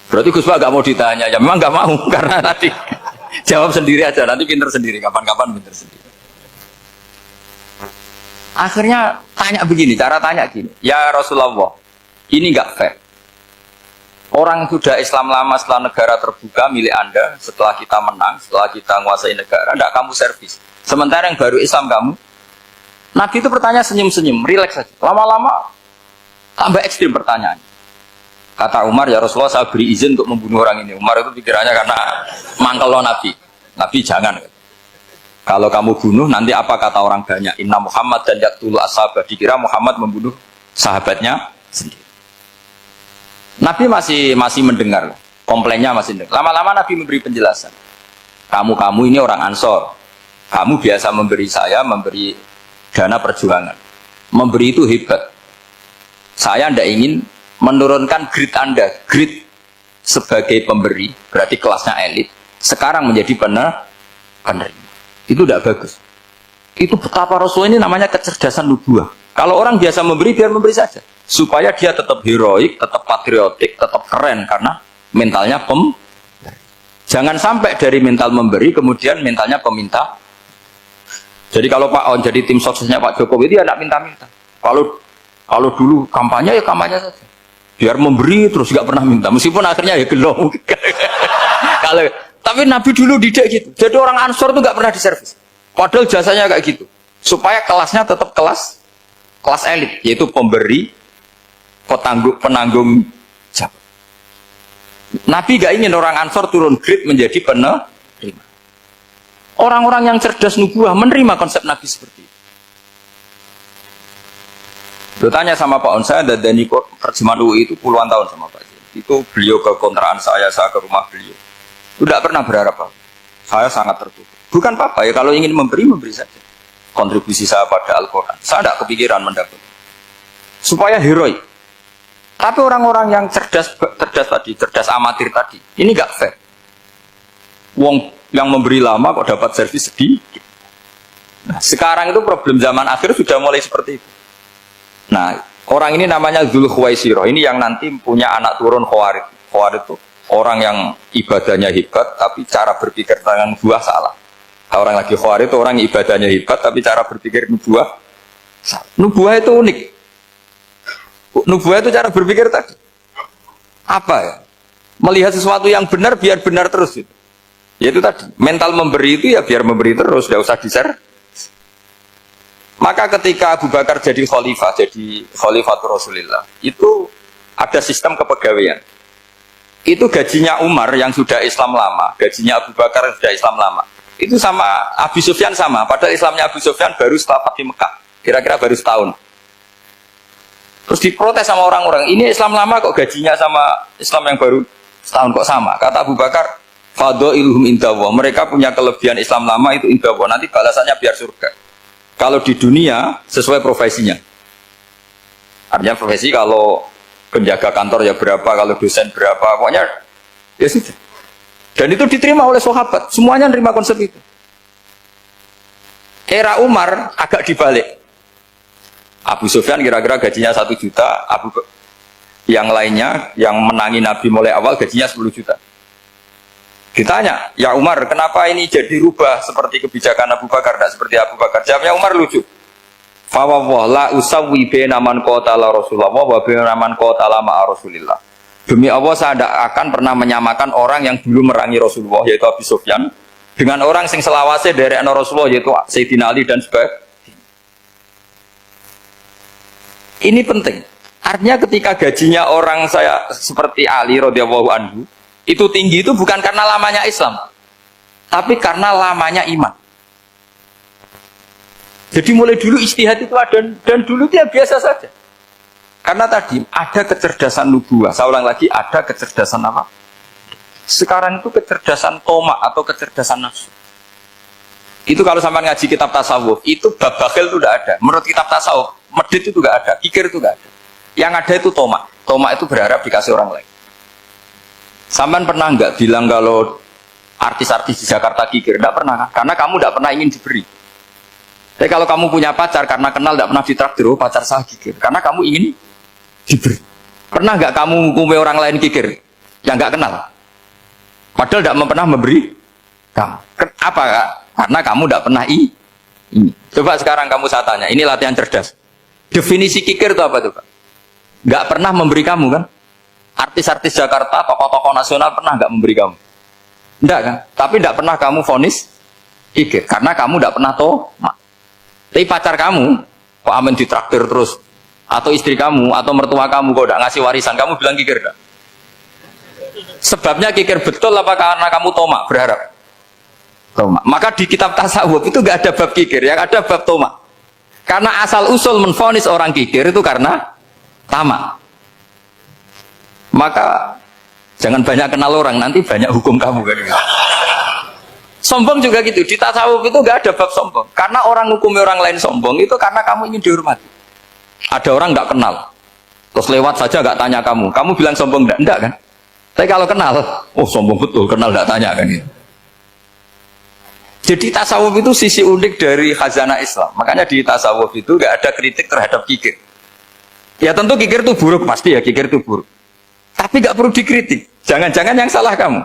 Berarti Gus Pak nggak mau ditanya, ya memang nggak mau karena tadi jawab sendiri aja, nanti pinter sendiri, kapan-kapan pinter sendiri. Akhirnya tanya begini, cara tanya gini, ya Rasulullah, ini nggak fair. Orang sudah Islam lama setelah negara terbuka milik Anda, setelah kita menang, setelah kita menguasai negara, tidak kamu servis. Sementara yang baru Islam kamu, Nabi itu bertanya senyum-senyum, rileks saja. Lama-lama tambah ekstrim pertanyaan. Kata Umar, ya Rasulullah saya beri izin untuk membunuh orang ini. Umar itu pikirannya karena mangkel lo Nabi. Nabi jangan. Kalau kamu bunuh, nanti apa kata orang banyak? Inna Muhammad dan yaqtulu ashabah. Dikira Muhammad membunuh sahabatnya sendiri. Nabi masih mendengar. Komplainnya masih mendengar. Lama-lama Nabi memberi penjelasan. Kamu ini orang Ansor. Kamu biasa memberi saya, memberi dana perjuangan. Memberi itu hebat. Saya tidak ingin menurunkan grade Anda. Grade sebagai pemberi, berarti kelasnya elit. Sekarang menjadi penerima. Itu tidak bagus. Itu betapa Rasul ini namanya kecerdasan nubuah. Kalau orang biasa memberi, biar memberi saja. Supaya dia tetap heroik, tetap patriotik, tetap keren. Karena mentalnya Jangan sampai dari mental memberi, kemudian mentalnya peminta. Jadi kalau Pak On jadi tim suksesnya Pak Jokowi, dia tidak minta-minta. Kalau dulu kampanye, ya kampanye saja. Biar memberi terus nggak pernah minta. Meskipun akhirnya ya gelong. Tapi Nabi dulu tidak gitu. Jadi orang Ansor itu nggak pernah diservis. Padahal jasanya kayak gitu. Supaya kelasnya tetap kelas elit, yaitu pemberi, penanggung jawab. Nabi nggak ingin orang Ansor turun grade menjadi penerima. Orang-orang yang cerdas nubuah menerima konsep Nabi seperti itu. Bertanya sama Pak On, saya dan terjemahan UI itu puluhan tahun sama Pak. Itu beliau ke kontrakan saya ke rumah beliau. Itu tidak pernah berharap apa. Saya sangat tertutup. Bukan apa-apa ya, kalau ingin memberi saja. Kontribusi saya pada Al-Quran. Saya tidak kepikiran mendapat. Supaya heroik. Tapi orang-orang yang cerdas amatir tadi, ini nggak fair. Wong yang memberi lama kok dapat servis sedikit. Nah, sekarang itu problem zaman akhir sudah mulai seperti itu. Nah, orang ini namanya Dzul Khuwaisirah. Ini yang nanti punya anak turun Khawarid. Khawarid itu orang yang ibadahnya hebat, tapi cara berpikir tentang nubuah salah. Orang lagi Khawarid itu orang yang ibadahnya hebat, tapi cara berpikir nubuah salah. Nubuah itu unik. Nubuah itu cara berpikir tadi. Apa ya? Melihat sesuatu yang benar, biar benar terus. Gitu. Yaitu tadi, mental memberi itu ya biar memberi terus, tidak usah di-share. Maka ketika Abu Bakar jadi khalifatul Rasulullah, itu ada sistem kepegawaian. Itu gajinya Umar yang sudah Islam lama, gajinya Abu Bakar yang sudah Islam lama. Itu sama Abu Sufyan sama. Padahal Islamnya Abu Sufyan baru setelah Fathu Mekah. Kira-kira baru setahun. Terus diprotes sama orang-orang. Ini Islam lama kok gajinya sama Islam yang baru setahun kok sama. Kata Abu Bakar, fadailuhum indallah. Mereka punya kelebihan Islam lama itu indallah. Nanti balasannya biar surga. Kalau di dunia sesuai profesinya. Artinya profesi kalau penjaga kantor ya berapa, kalau dosen berapa, pokoknya ya sudah. Dan itu diterima oleh sahabat, semuanya nerima konsep itu. Era Umar agak dibalik. Abu Sufyan kira-kira gajinya 1 juta, yang lainnya yang menangi Nabi mulai awal gajinya 10 juta. Ditanya, ya Umar, kenapa ini jadi rubah seperti kebijakan Abu Bakar, tidak seperti Abu Bakar? Jawabnya Umar lucu. Fawwah la usawwi baina man qatala Rasulullah wa baina man qatala ma'a Rasulillah. Demi Allah saya tidak akan pernah menyamakan orang yang dulu merangi Rasulullah yaitu Abu Sufyan dengan orang sing selawase dari Rasulullah yaitu Sayyidina Ali dan sebagainya. Ini penting. Artinya ketika gajinya orang saya seperti Ali radhiyallahu anhu itu tinggi itu bukan karena lamanya Islam, tapi karena lamanya iman. Jadi mulai dulu ijtihad itu ada dan dulu dia biasa saja. Karena tadi ada kecerdasan nubuah. Saya ulang lagi, ada kecerdasan apa? Sekarang itu kecerdasan tomak atau kecerdasan nafsu. Itu kalau sampai ngaji kitab tasawuf, itu bab bakhil itu tidak ada. Menurut kitab tasawuf, medit itu tidak ada, kikir itu tidak ada. Yang ada itu tomak. Tomak itu berharap dikasih orang lain. Sampai pernah nggak bilang kalau artis-artis di Jakarta kikir? Tidak pernah, karena kamu tidak pernah ingin diberi. Tapi kalau kamu punya pacar karena kenal tidak pernah ditraktir, oh pacar saya kikir, karena kamu ingin diberi. Pernah nggak kamu ngukumi orang lain kikir yang nggak kenal? Padahal tidak pernah memberi kamu. Apa kak? Karena kamu tidak pernah ini. Coba sekarang kamu saya tanya, ini latihan cerdas. Definisi kikir itu apa tuh Pak? Nggak pernah memberi kamu kan? Artis-artis Jakarta, tokoh-tokoh nasional pernah nggak memberi kamu? Enggak kan? Tapi tidak pernah kamu vonis kikir karena kamu tidak pernah tomak. Tapi pacar kamu kok amin ditraktir terus, atau istri kamu atau mertua kamu kok tidak ngasih warisan, kamu bilang kikir enggak? Sebabnya kikir betul apa karena kamu tomak berharap? Tomak. Maka di kitab tasawuf itu enggak ada bab kikir, yang ada bab tomak. Karena asal usul menvonis orang kikir itu karena tamak. Maka jangan banyak kenal orang, nanti banyak hukum kamu kan. Sombong juga gitu, di tasawuf itu enggak ada bab sombong. Karena orang hukumi orang lain sombong itu karena kamu ingin dihormati. Ada orang nggak kenal, terus lewat saja nggak tanya kamu bilang sombong enggak kan? Tapi kalau kenal, oh sombong betul, kenal nggak tanya kan gitu. Jadi tasawuf itu sisi unik dari khazanah Islam. Makanya di tasawuf itu nggak ada kritik terhadap kikir. Ya tentu kikir itu buruk, pasti ya kikir itu buruk. Tapi nggak perlu dikritik. Jangan-jangan yang salah kamu.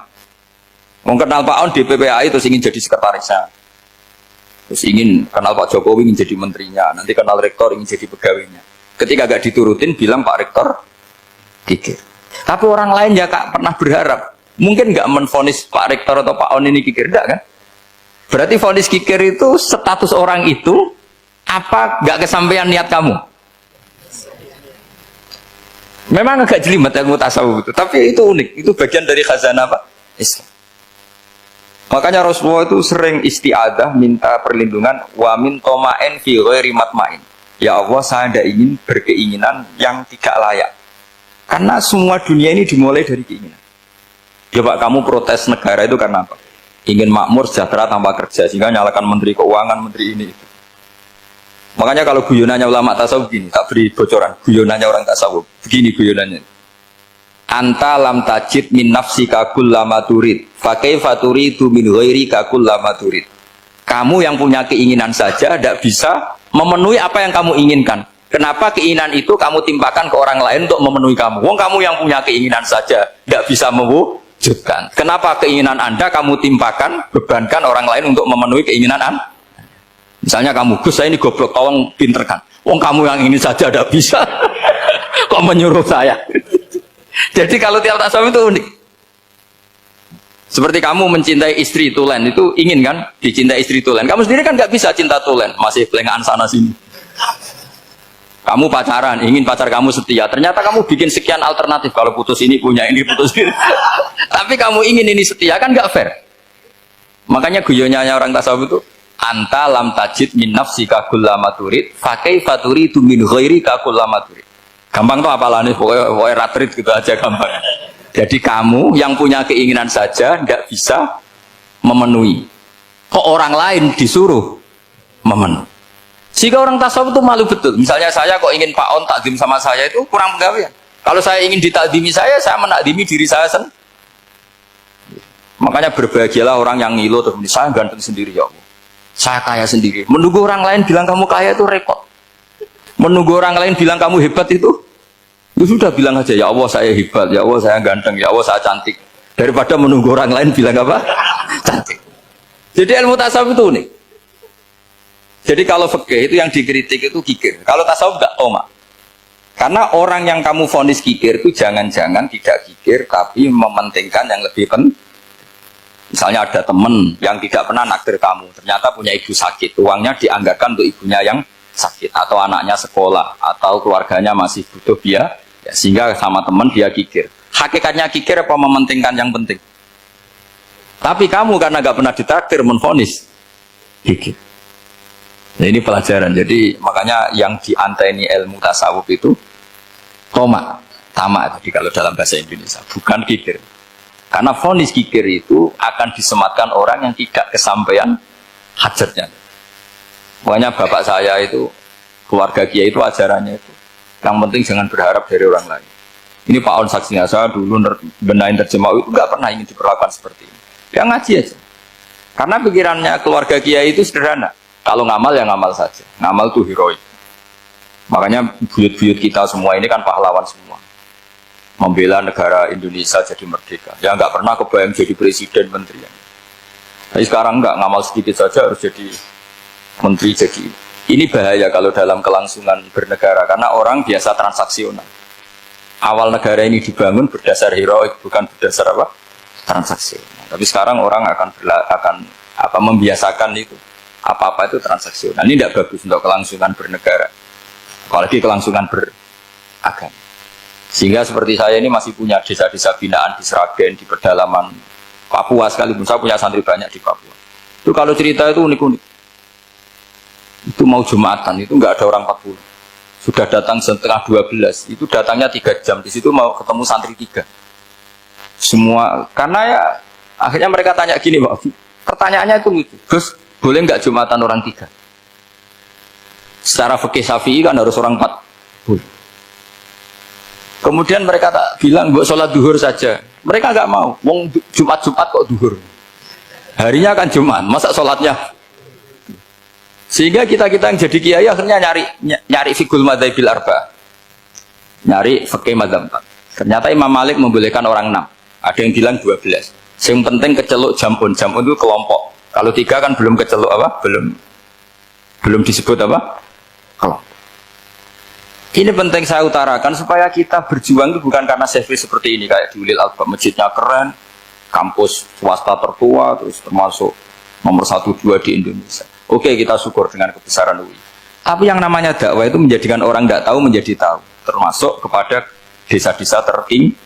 Mau kenal Pak On di PPAI terus ingin jadi sekretarisnya. Terus ingin kenal Pak Jokowi ingin jadi menterinya. Nanti kenal rektor ingin jadi pegawainya. Ketika gak diturutin bilang Pak Rektor kikir. Tapi orang lain ya kak pernah berharap. Mungkin gak menvonis Pak Rektor atau Pak On ini kikir. Enggak kan? Berarti vonis kikir itu status orang itu apa gak kesampaian niat kamu? Memang agak jelimet ilmu tasawuf itu. Tapi itu unik. Itu bagian dari khazanah apa? Islam. Makanya Rasulullah itu sering isti'adah minta perlindungan wa min toma'en fi ghairi matma'in. Ya Allah, saya tidak ingin berkeinginan yang tidak layak. Karena semua dunia ini dimulai dari keinginan. Ya Pak, kamu protes negara itu karena apa? Ingin makmur, sejahtera tanpa kerja, sehingga nyalakan menteri keuangan, menteri ini itu. Makanya kalau guyonannya ulama tasawuf begini, tak beri bocoran. Guyonannya orang tasawuf, begini guyonannya. Anta lam tajid min nafsika kullama turid fa kaifa turidu min ghairika kullama turid. Kamu yang punya keinginan saja tidak bisa memenuhi apa yang kamu inginkan. Kenapa keinginan itu kamu timpakan ke orang lain untuk memenuhi kamu? Wong kamu yang punya keinginan saja tidak bisa mewujudkan. Kenapa keinginan Anda kamu timpakan, bebankan orang lain untuk memenuhi keinginan Anda? Misalnya kamu, Gus saya ini goblok, tolong pinterkan. Wong kamu yang ini saja tidak bisa. Kok menyuruh saya? Jadi kalau tiap tasawuf itu unik. Seperti kamu mencintai istri tulen, itu ingin kan dicintai istri tulen. Kamu sendiri kan nggak bisa cinta tulen, masih pelengahan sana sini. Kamu pacaran, ingin pacar kamu setia. Ternyata kamu bikin sekian alternatif. Kalau putus ini punya ini, putus ini. Tapi kamu ingin ini setia, kan nggak fair. Makanya guyonnya orang tasawuf itu anta lam tajid min nafsika kullama turid fa kaifa turidu min ghairika kullama turid. Gampang tuh apalane pokoknya ratrit gitu aja gampang. Jadi kamu yang punya keinginan saja enggak bisa memenuhi. Kok orang lain disuruh memenuhi. Jika orang tasawuf itu malu betul. Misalnya saya kok ingin Pak On takdim sama saya itu kurang penggawean. Kalau saya ingin ditakdimi saya menakdimi diri saya sendiri. Makanya berbahagialah orang yang ngilu terus saya ganteng sendiri ya Allah. Saya kaya sendiri. Menunggu orang lain bilang kamu kaya itu repot. Menunggu orang lain bilang kamu hebat itu sudah bilang aja ya Allah saya hebat, ya Allah saya ganteng, ya Allah saya cantik. Daripada menunggu orang lain bilang apa? Cantik. Jadi ilmu tasawuf itu unik. Jadi kalau fikih itu yang dikritik itu kikir. Kalau tasawuf enggak tomak. Karena orang yang kamu vonis kikir itu jangan-jangan tidak kikir tapi mementingkan yang lebih penting. Misalnya ada teman yang tidak pernah naktir kamu, ternyata punya ibu sakit, uangnya dianggarkan untuk ibunya yang sakit, atau anaknya sekolah, atau keluarganya masih butuh biaya, ya, sehingga sama teman dia kikir. Hakikatnya kikir apa mementingkan yang penting? Tapi kamu karena nggak pernah ditraktir menvonis kikir. Nah, ini pelajaran. Jadi makanya yang dianteni ilmu tasawuf itu tamak. Jadi kalau dalam bahasa Indonesia bukan kikir. Karena vonis kikir itu akan disematkan orang yang tidak kesampaian hajatnya. Makanya bapak saya itu, keluarga kiai itu ajarannya itu, yang penting jangan berharap dari orang lain. Ini Pak On saksinya, saya dulu benahin terjemah itu nggak pernah ingin diperlakukan seperti ini. Ya ngaji aja. Karena pikirannya keluarga kiai itu sederhana. Kalau ngamal ya ngamal saja. Ngamal itu heroik. Makanya buyut-buyut kita semua ini kan pahlawan semua. Membela negara Indonesia jadi merdeka. Ya nggak pernah kebayang jadi presiden, menteri. Tapi sekarang nggak, ngamal sedikit saja harus jadi menteri. Jadi ini bahaya kalau dalam kelangsungan bernegara karena orang biasa transaksional. Awal negara ini dibangun berdasar heroik, bukan berdasar apa? Transaksional. Tapi sekarang orang akan membiasakan itu. Apa-apa itu transaksional. Ini tidak bagus untuk kelangsungan bernegara. Apalagi kelangsungan beragama. Sehingga seperti saya ini masih punya desa-desa binaan di Sragen, di pedalaman Papua sekalipun. Saya punya santri banyak di Papua. Itu kalau cerita itu unik-unik. Itu mau Jumatan, itu nggak ada orang 40. Sudah datang setengah 12. Itu datangnya 3 jam. Di situ mau ketemu santri 3. Semua, karena ya akhirnya mereka tanya gini, Pak. Pertanyaannya itu lucu. Gus, boleh nggak Jumatan orang 3? Secara fikih Syafi'i kan harus orang 4. Boleh. Kemudian mereka tak bilang buat sholat duhur saja. Mereka nggak mau. Wong Jumat kok duhur. Harinya kan Jumat, masa sholatnya? Sehingga kita yang jadi kiai akhirnya nyari fikul madzhabil arba, nyari fikih madzhab 4. Ternyata Imam Malik membolehkan orang 6. Ada yang bilang 12. Yang penting keceluk jamun itu kelompok. Kalau 3 kan belum keceluk apa? Belum disebut apa? Kelompok. Ini penting saya utarakan supaya kita berjuang itu bukan karena selfie seperti ini kayak di Ulil Albab, masjidnya keren, kampus swasta tertua, terus termasuk nomor 1-2 di Indonesia. Oke, kita syukur dengan kebesaran UI. Tapi yang namanya dakwah itu menjadikan orang tidak tahu menjadi tahu, termasuk kepada desa-desa tertinggi.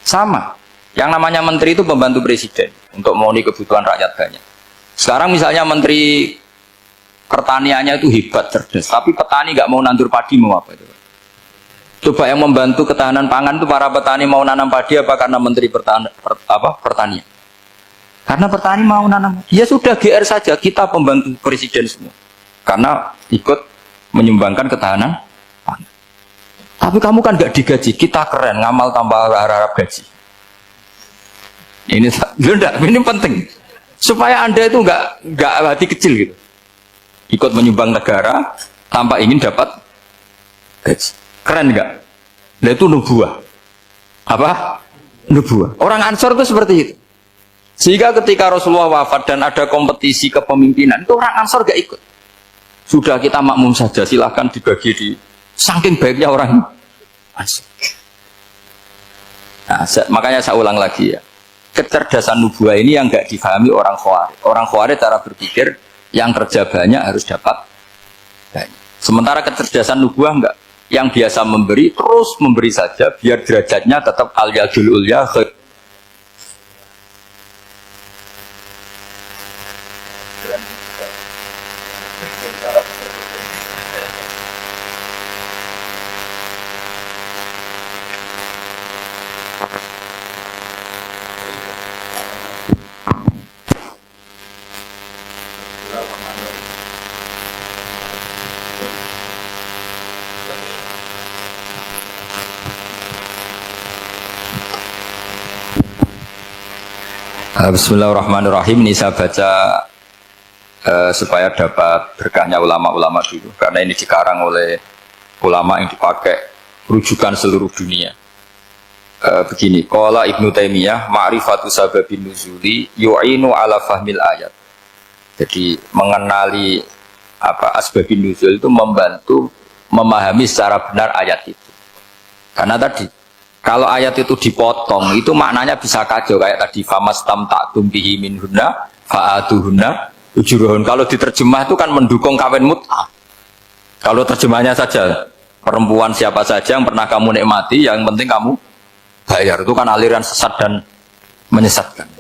Sama, yang namanya menteri itu pembantu presiden untuk memenuhi kebutuhan rakyat banyak. Sekarang misalnya menteri pertaniannya itu hebat, cerdas, tapi petani nggak mau nandur padi, mau apa itu? Coba yang membantu ketahanan pangan itu para petani mau nanam padi apa karena menteri pertanian? Karena petani mau nanam. Ya sudah GR saja, kita pembantu presiden semua. Karena ikut menyumbangkan ketahanan pangan. Tapi kamu kan nggak digaji, kita keren, ngamal tambah harap gaji. Ini penting supaya Anda itu nggak hati kecil gitu. Ikut menyumbang negara tanpa ingin dapat gaji. Keren nggak? Nah itu nubuah. Apa? Nubuah. Orang Ansor itu seperti itu. Sehingga ketika Rasulullah wafat dan ada kompetisi kepemimpinan, itu orang Ansor gak ikut. Sudah kita makmum saja, silahkan dibagi di saking baiknya orang Ansor. Nah, makanya saya ulang lagi ya. Kecerdasan nubuah ini yang gak difahami orang Khawarij. Orang Khawarij cara berpikir yang kerja banyak harus dapat banyak. Sementara kecerdasan nubuah enggak. Yang biasa memberi, terus memberi saja biar derajatnya tetap al-yadul ulya. Bismillahirrahmanirrahim. Ini saya baca supaya dapat berkahnya ulama-ulama dulu, karena ini dikarang oleh ulama yang dipakai rujukan seluruh dunia. Begini, qala Ibnu Taimiyah, ma'rifatu sababin nuzuli yu'inu ala fahmil ayat. Jadi mengenali asbabin nuzul itu membantu memahami secara benar ayat itu. Karena tadi kalau ayat itu dipotong itu maknanya bisa kacau, kayak tadi famastam ta'tum bihi minhunna fa'atuhunna ujurahun. Kalau diterjemah itu kan mendukung kawin mut'ah. Kalau terjemahnya saja perempuan siapa saja yang pernah kamu nikmati, yang penting kamu bayar, itu kan aliran sesat dan menyesatkan.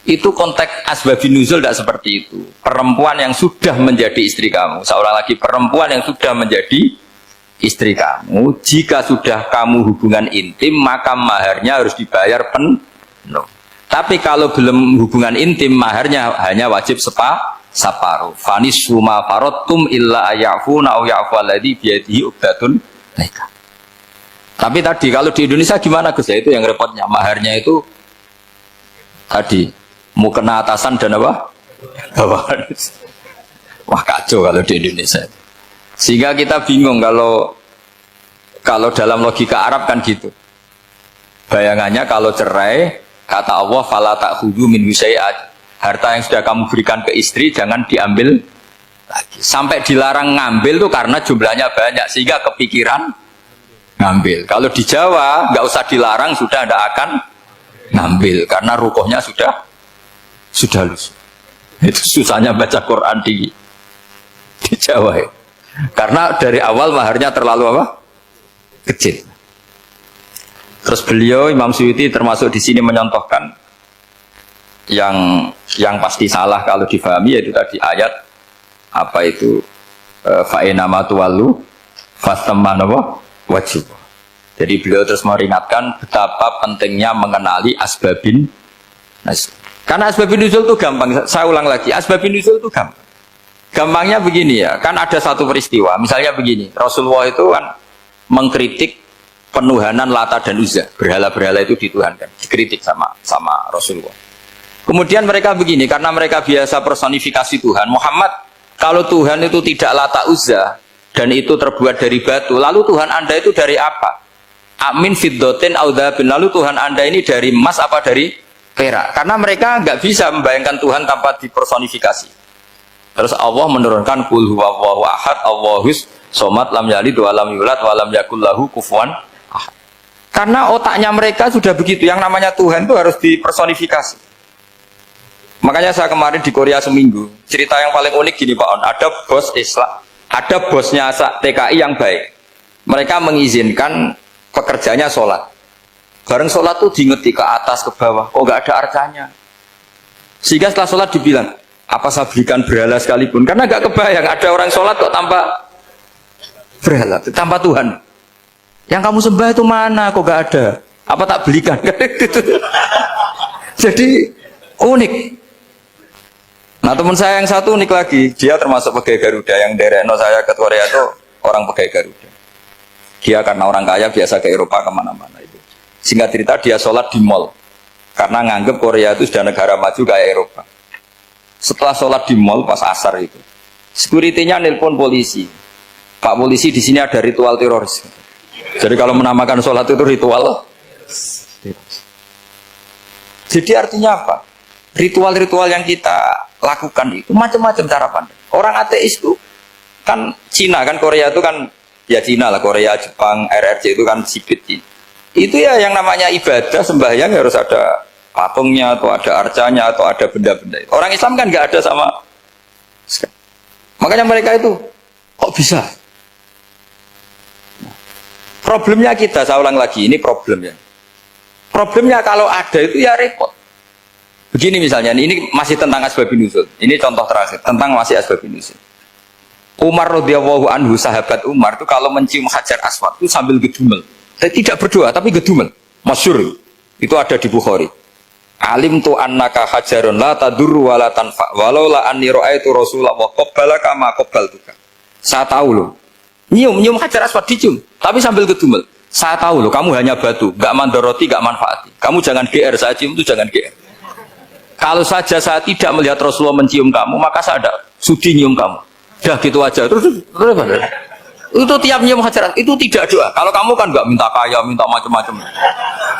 Itu konteks asbabun nuzul tidak seperti itu. Perempuan yang sudah menjadi istri kamu, seorang lagi perempuan yang sudah menjadi istri kamu, jika sudah kamu hubungan intim maka maharnya harus dibayar penuh. Tapi kalau belum hubungan intim, maharnya hanya wajib separuh. Fanis suma farotum illa ayafuna au yafu alladhi biyadihi uqdatun nikah. Tapi tadi kalau di Indonesia gimana Gus? Itu yang repotnya, maharnya itu tadi mau kena atasan dan apa? Bawahan. Wah kacau kalau di Indonesia. Sehingga kita bingung kalau dalam logika Arab kan gitu. Bayangannya kalau cerai, kata Allah fala ta'khudhu min syai'at. Harta yang sudah kamu berikan ke istri jangan diambil lagi. Sampai dilarang ngambil tuh karena jumlahnya banyak sehingga kepikiran ngambil. Kalau di Jawa nggak usah dilarang, sudah tidak akan ngambil karena rukuhnya sudah lusuh. Itu susahnya baca Quran di Jawa ya. Karena dari awal maharnya terlalu apa? Kecil. Terus beliau Imam Suyuti termasuk di sini menyontohkan yang pasti salah kalau difahami, yaitu tadi ayat apa itu fa'inama tuwallu fastamanawa wajib. Jadi beliau terus meringatkan betapa pentingnya mengenali asbabin nuzul. Karena asbabin nuzul itu gampang. Saya ulang lagi, asbabin nuzul itu gampang. Gampangnya begini ya, kan ada satu peristiwa, misalnya begini, Rasulullah itu kan mengkritik penuhanan Lata dan Uzza, berhala-berhala itu dituhankan, dikritik sama Rasulullah. Kemudian mereka begini, karena mereka biasa personifikasi Tuhan, Muhammad, kalau Tuhan itu tidak Lata Uzza dan itu terbuat dari batu, lalu Tuhan Anda itu dari apa? Amin fiddotin audhabin, lalu Tuhan Anda ini dari emas apa dari perak? Karena mereka nggak bisa membayangkan Tuhan tanpa dipersonifikasi. Terus Allah menurunkan qul huwallahu ahad Allahus somad lam yalid wa lam yulad wa lam yakul lahu kufuwan ahad. Karena otaknya mereka sudah begitu, yang namanya Tuhan itu harus dipersonifikasi. Makanya saya kemarin di Korea seminggu, cerita yang paling unik gini Pak On, ada bos Islam, ada bosnya TKI yang baik. Mereka mengizinkan pekerjanya sholat. Bareng sholat tuh diingeti ke atas ke bawah, kok nggak ada arcanya. Sehingga setelah sholat dibilang, apa saya berikan berhala sekalipun, karena gak kebayang ada orang sholat kok tanpa berhala, tanpa Tuhan. Yang kamu sembah itu mana, kok gak ada, apa tak belikan. Jadi unik. Nah teman saya yang satu unik lagi, dia termasuk pegawai Garuda, yang derekno saya ke Korea itu orang pegawai Garuda. Dia karena orang kaya biasa ke Eropa kemana-mana itu. Singkat cerita dia sholat di mall karena nganggep Korea itu sudah negara maju kayak Eropa. Setelah sholat di mall pas asar itu, security-nya nelpon polisi. Pak polisi, di sini ada ritual teroris. Jadi kalau menamakan sholat itu ritual. Jadi artinya apa? Ritual-ritual yang kita lakukan itu macam-macam cara pandang. Orang ateis itu kan Cina, kan Korea itu kan ya Cina lah, Korea, Jepang, RRC itu kan sipit Cina. Itu ya yang namanya ibadah sembahyang harus ada patungnya atau ada arcanya atau ada benda-benda itu. Orang Islam kan nggak ada sama sekali. Makanya mereka itu kok bisa? Problemnya kita, saya ulang lagi, ini problemnya. Problemnya kalau ada itu ya repot. Begini misalnya, ini masih tentang asbabun nuzul. Ini contoh terakhir tentang masih asbabun nuzul. Umar radhiyallahu anhu, sahabat Umar itu kalau mencium Hajar Aswad itu sambil gedumel. Tidak berdoa tapi gedumel. Masyhur. Itu ada di Bukhari. Alim tu annaka hajarun la tadurru wa la tanfa walau la anni ra'aitu rasulullah wa qabbalaka ma qabbaltuka. Saya tahu loh. Nyium Hajar Aswad dicium tapi sambil gedumel. Saya tahu loh kamu hanya batu, enggak mandoroti, enggak manfaati. Kamu jangan GR, saya cium itu jangan GR. Kalau saja saya tidak melihat Rasulullah mencium kamu, maka saya ada sudi nyium kamu. Dah gitu aja. Terus itu tiap nyium Hajar, itu tidak doa. Kalau kamu kan nggak minta kaya, minta macam-macam.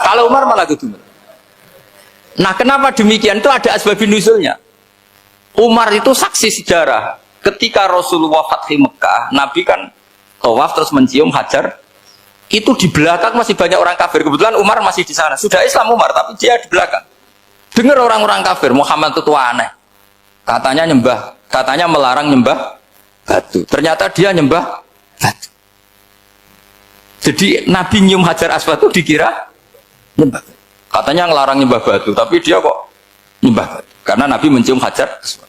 Kalau Umar malah gitu. Nah, kenapa demikian? Itu ada asbabun nuzulnya. Umar itu saksi sejarah. Ketika Rasulullah Fathi Mekah, Nabi kan tawaf terus mencium Hajar. Itu di belakang masih banyak orang kafir. Kebetulan Umar masih di sana. Sudah Islam Umar, tapi dia di belakang. Dengar orang-orang kafir, Muhammad itu aneh. Katanya melarang nyembah batu. Ternyata dia nyembah batu. Jadi Nabi nyium Hajar Aswad itu dikira nyembah. Katanya ngelarang nyembah batu, tapi dia kok nyembah batu. Karena Nabi mencium Hajar Aswad.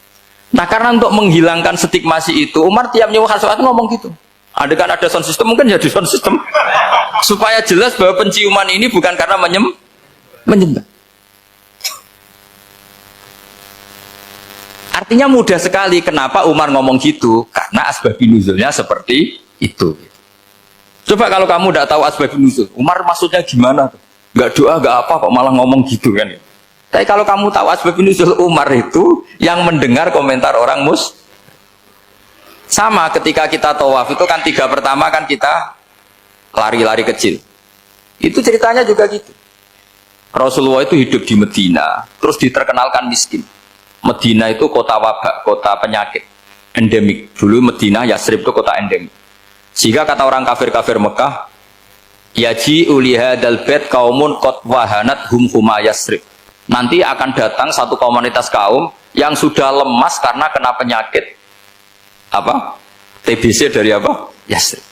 Nah, karena untuk menghilangkan stigmasi itu, Umar tiap nyium Hajar Aswad ngomong gitu. Ada kan ada sound system, mungkin jadi sound system. Supaya jelas bahwa penciuman ini bukan karena menyembah. Artinya mudah sekali kenapa Umar ngomong gitu, karena asbabun nuzulnya seperti itu. Coba kalau kamu tidak tahu asbabun nuzul, Umar maksudnya gimana? Gak doa, gak apa, kok malah ngomong gitu kan? Tapi kalau kamu tahu asbabun nuzul Umar itu yang mendengar komentar orang sama ketika kita tawaf itu kan 3 pertama kan kita lari-lari kecil. Itu ceritanya juga gitu. Rasulullah itu hidup di Medina, terus diterkenalkan miskin. Medina itu kota wabak, kota penyakit endemik. Dulu Medina, Yasrib itu kota endemik. Sehingga kata orang kafir-kafir Mekah, yaji ulihadal bait kaumun qad wahanat hum huma Yasrib. Nanti akan datang satu komunitas kaum yang sudah lemas karena kena penyakit TBC dari Yasrib.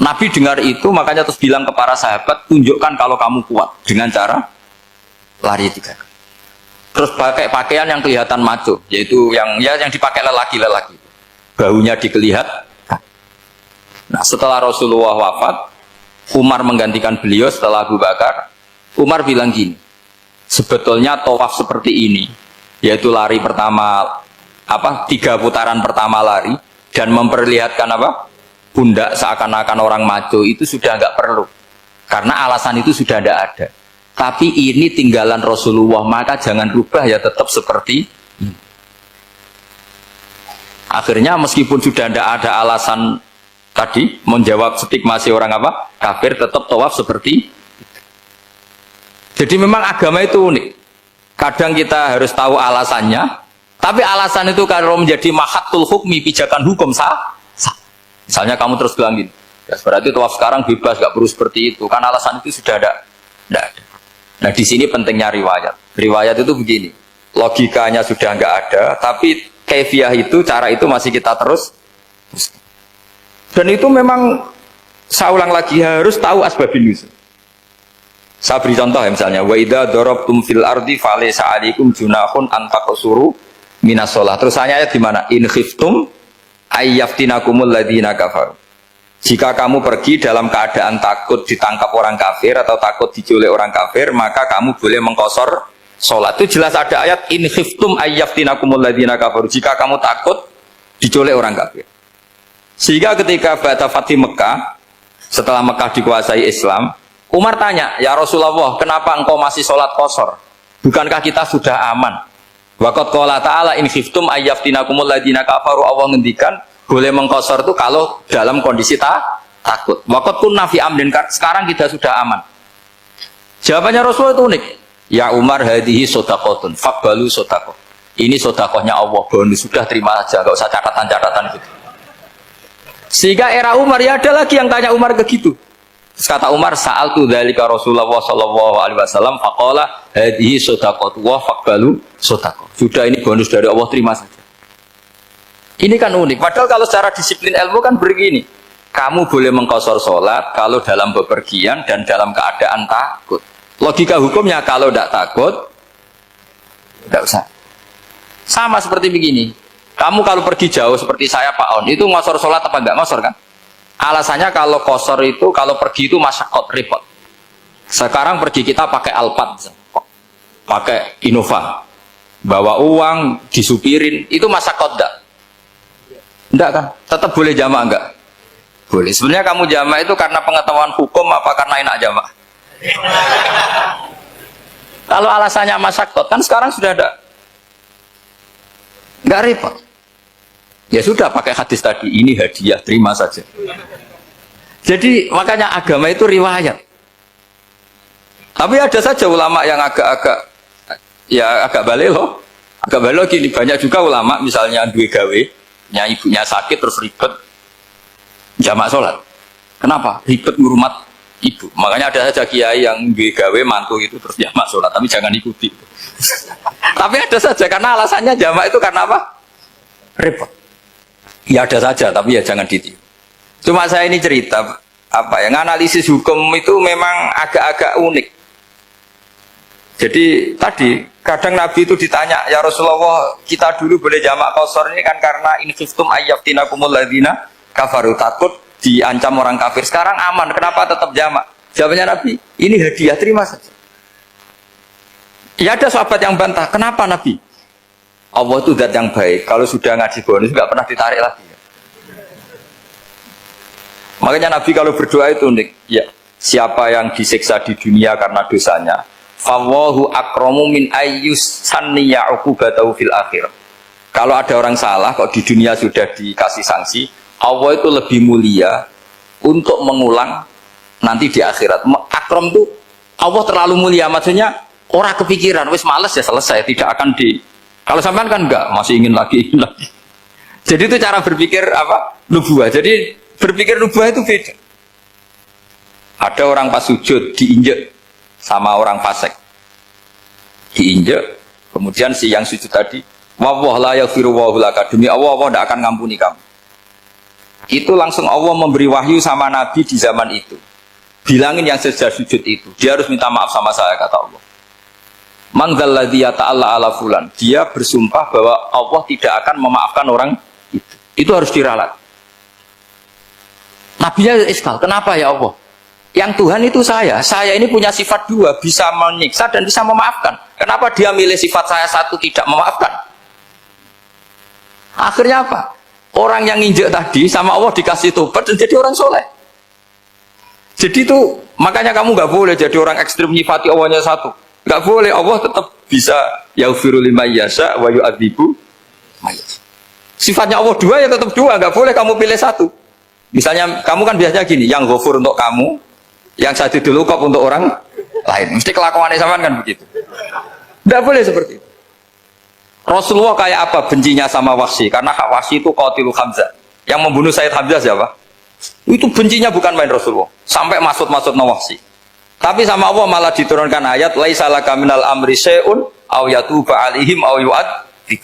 Nabi dengar itu, makanya terus bilang ke para sahabat, tunjukkan kalau kamu kuat dengan cara lari 3 kali. Terus pakai pakaian yang kelihatan maco, yaitu yang dipakai lelaki-lelaki. Bahunya dikelihat. Nah, setelah Rasulullah wafat, Umar menggantikan beliau setelah Abu Bakar. Umar bilang gini, sebetulnya tawaf seperti ini, yaitu lari pertama 3 putaran pertama lari dan memperlihatkan pundak seakan-akan orang maco itu sudah nggak perlu. Karena alasan itu sudah tidak ada. Tapi ini tinggalan Rasulullah, maka jangan rubah ya, tetap seperti ini. Akhirnya meskipun sudah tidak ada alasan tadi menjawab stigmasi orang kafir, tetap tawaf seperti itu. Jadi memang agama itu unik. Kadang kita harus tahu alasannya, tapi alasan itu kalau menjadi mahatul hukmi, pijakan hukum sah. Misalnya kamu terus bilang gini, ya berarti tawaf sekarang bebas, gak perlu seperti itu. Kan alasan itu sudah tidak ada. Nah, di sini pentingnya riwayat. Riwayat itu begini, logikanya sudah nggak ada, tapi kaifiah itu, cara itu masih kita terus. Dan itu memang, saya ulang lagi, harus tahu asbabun nuzul. Saya beri contoh ya, misalnya, wa idza darabtum fil ardi falaysa 'alaikum junahun an taqsuru minas shalah. Terus ayat di mana? In khiftum ayyaftinakumul ladzina kafaru. Jika kamu pergi dalam keadaan takut ditangkap orang kafir atau takut diculik orang kafir, maka kamu boleh mengqasar sholat. Itu jelas ada ayat in khiftum ayyaftinakumul ladzina kafaru. Jika kamu takut diculik orang kafir. Sehingga ketika ba'da Fathi Mekah, setelah Mekah dikuasai Islam, Umar tanya, ya Rasulullah, kenapa engkau masih sholat qasar? Bukankah kita sudah aman? Waqad qala ta'ala in khiftum ayyaftinakumul ladzina kafaru. Allah ngendikan boleh mengqasar itu kalau dalam kondisi takut. Waqad kunna fi amrin, sekarang kita sudah aman. Jawabannya Rasulullah itu unik. Ya Umar, hadhihi shadaqatun faqbalu shadaqah. Ini sedekahnya Allah, bonus, sudah terima aja, enggak usah catatan-catatan gitu. Sehingga era Umar ya ada lagi yang tanya Umar begitu. Terus kata Umar, sa'altu dzalika Rasulullah sallallahu alaihi wasallam faqala hadhihi shadaqatu wa faqbalu shadaqah. Sudah ini bonus dari Allah, terima saja. Ini kan unik. Padahal kalau secara disiplin ilmu kan begini. Kamu boleh mengqasar sholat kalau dalam bepergian dan dalam keadaan takut. Logika hukumnya kalau tidak takut, tidak usah. Sama seperti begini. Kamu kalau pergi jauh seperti saya Pak On, itu ngosor sholat apa enggak ngosor kan? Alasannya kalau kosor itu, kalau pergi itu masyakot, repot. Sekarang pergi kita pakai Alphard, pakai Innova, bawa uang, disupirin, itu masyakot enggak? Enggak kan? Tetap boleh jamaah enggak? Boleh. Sebenarnya kamu jamaah itu karena pengetahuan hukum apa karena enak jamaah? Kalau alasannya masyakot, kan sekarang sudah ada. Nggak repot. Ya sudah pakai hadis tadi, ini hadiah, terima saja. Jadi makanya agama itu riwayat. Tapi ada saja ulama yang agak balik loh. Agak balik loh gini, banyak juga ulama misalnya duwe gawe, ibunya sakit terus ribet jamak sholat. Kenapa? Ribet ngurumat ibu. Makanya ada saja kiai yang duwe gawe mantu itu terus jamak sholat, tapi jangan ikuti. Tapi ada saja karena alasannya jamak itu karena apa? Repot. Ya ada saja, tapi ya jangan ditiru. Cuma saya ini cerita apa ya, analisis hukum itu memang agak-agak unik. Jadi tadi kadang Nabi itu ditanya, ya Rasulullah, kita dulu boleh jamak qasar ini kan karena in khiftum ayyafinakumul ladzina kafaru, takut diancam orang kafir. Sekarang aman, kenapa tetap jamak? Jawabannya Nabi, ini hadiah, terima saja. Ya ada sahabat yang bantah, kenapa Nabi? Allah itu zat yang baik, kalau sudah ngaji bonus nggak pernah ditarik lagi. Makanya Nabi kalau berdoa itu unik. Ya, siapa yang disiksa di dunia karena dosanya, fawahu akramu min ayyus sanniya uqubatahu fil akhir. Kalau ada orang salah kok di dunia sudah dikasih sanksi, Allah itu lebih mulia untuk mengulang nanti di akhirat. Akram itu Allah terlalu mulia, maksudnya orang kepikiran, wis males ya selesai, tidak akan di. Kalau sampean kan enggak, masih ingin lagi. Jadi itu cara berpikir apa? Nubuah. Jadi berpikir nubuah itu beda. Ada orang pas sujud diinjek sama orang fasik. Diinjek, kemudian si yang sujud tadi, "Wallah la yaghfiru wa laka." Demi Allah tidak akan ngampuni kamu. Itu langsung Allah memberi wahyu sama Nabi di zaman itu. Bilangin yang sedang sujud itu, dia harus minta maaf sama saya, kata Allah. Man dzalladzi yata'alla ala fulan. Dia bersumpah bahwa Allah tidak akan memaafkan orang itu. Itu harus diralat. Nabinya iskal, kenapa ya Allah? Yang Tuhan itu saya ini punya sifat dua, bisa menyiksa dan bisa memaafkan. Kenapa dia milih sifat saya satu tidak memaafkan? Akhirnya apa? Orang yang injek tadi sama Allah dikasih tobat dan jadi orang soleh. Jadi itu makanya kamu nggak boleh jadi orang ekstrim nyifati Allahnya satu. Nggak boleh, Allah tetap bisa yaghfiru liman yasha wa yu'adzibu may yasha. Sifatnya Allah dua ya tetap dua, nggak boleh kamu pilih satu. Misalnya kamu kan biasanya gini, yang ghafur untuk kamu, yang sadidul uqab untuk orang lain. Mesti kelakuannya sama kan begitu. Nggak boleh seperti itu. Rasulullah kayak apa bencinya sama Wahsy? Karena Wahsy itu qatilu Hamzah. Yang membunuh Sayyid Hamzah siapa? Itu bencinya bukan main Rasulullah. Sampai maksud-maksud Wahsy. Tapi sama Allah malah diturunkan ayat laisa laka minal amri syai'un aw yatuba alaihim aw yu'adzib.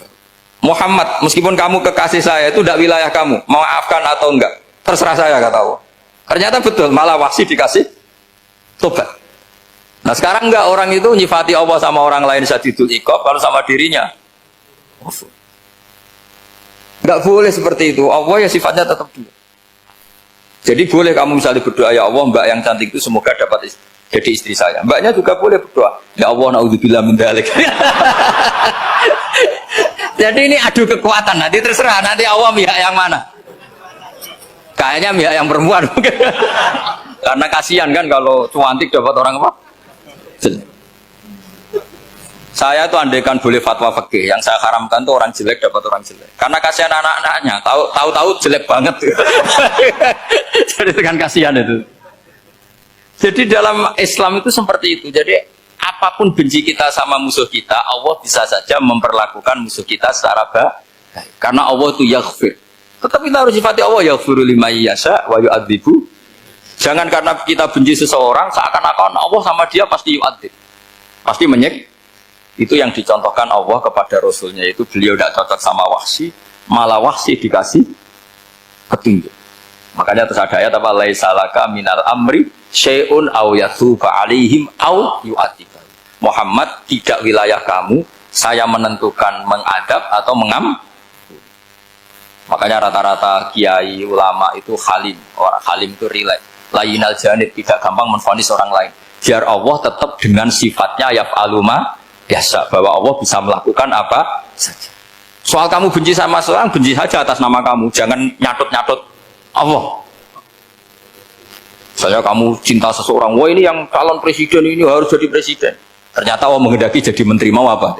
Muhammad, meskipun kamu kekasih saya itu tidak wilayah kamu, maafkan atau enggak, terserah saya, kata Allah. Ternyata betul, malah Wahsy dikasih tobat. Nah sekarang enggak, orang itu nyifati Allah sama orang lain syadidul iqab, kalau sama dirinya enggak boleh seperti itu. Allah ya sifatnya tetap dua. Jadi boleh kamu misalnya berdoa, ya Allah mbak yang cantik itu semoga dapat jadi istri saya. Mbaknya juga boleh berdoa, ya Allah naudzubillah min dzalik. Jadi ini adu kekuatan, nanti terserah nanti Allah pihak yang mana. Kayaknya pihak yang perempuan mungkin. Karena kasihan kan kalau cantik dapat orang apa? Saya tuh andaikan boleh fatwa fikih, yang saya haramkan tuh orang jelek dapat orang jelek. Karena kasihan anak-anaknya, tahu-tahu jelek banget. Jadi kan kasihan itu. Jadi dalam Islam itu seperti itu. Jadi apapun benci kita sama musuh kita, Allah bisa saja memperlakukan musuh kita secara baik. Karena Allah itu yaghfir. Tetapi kita harus sifati Allah yaghfiru liman yasha wa yu'adzibu. Jangan karena kita benci seseorang seakan-akan Allah sama dia pasti yu'adzib. Pasti menyek. Itu yang dicontohkan Allah kepada Rasulnya, itu beliau tidak cocok sama Wahsy, malah Wahsy dikasih petunjuk. Makanya terus ada ayat apa? Laisa laka minal amri syai'un aw yatuba alaihim aw yu'adzib. Muhammad, tidak wilayah kamu, saya menentukan mengadab atau mengam. Makanya rata-rata kiai ulama itu halim. Orang halim itu rileks, layinal janib, tidak gampang menvonis orang lain. Biar Allah tetap dengan sifatnya yaf'alu ma biasa, bahwa Allah bisa melakukan apa saja. Soal kamu benci sama seorang, benci saja atas nama kamu, jangan nyatut-nyatut Allah. Misalnya kamu cinta seseorang, wah ini yang calon presiden ini harus jadi presiden. Ternyata Allah menghendaki jadi menteri, mau apa?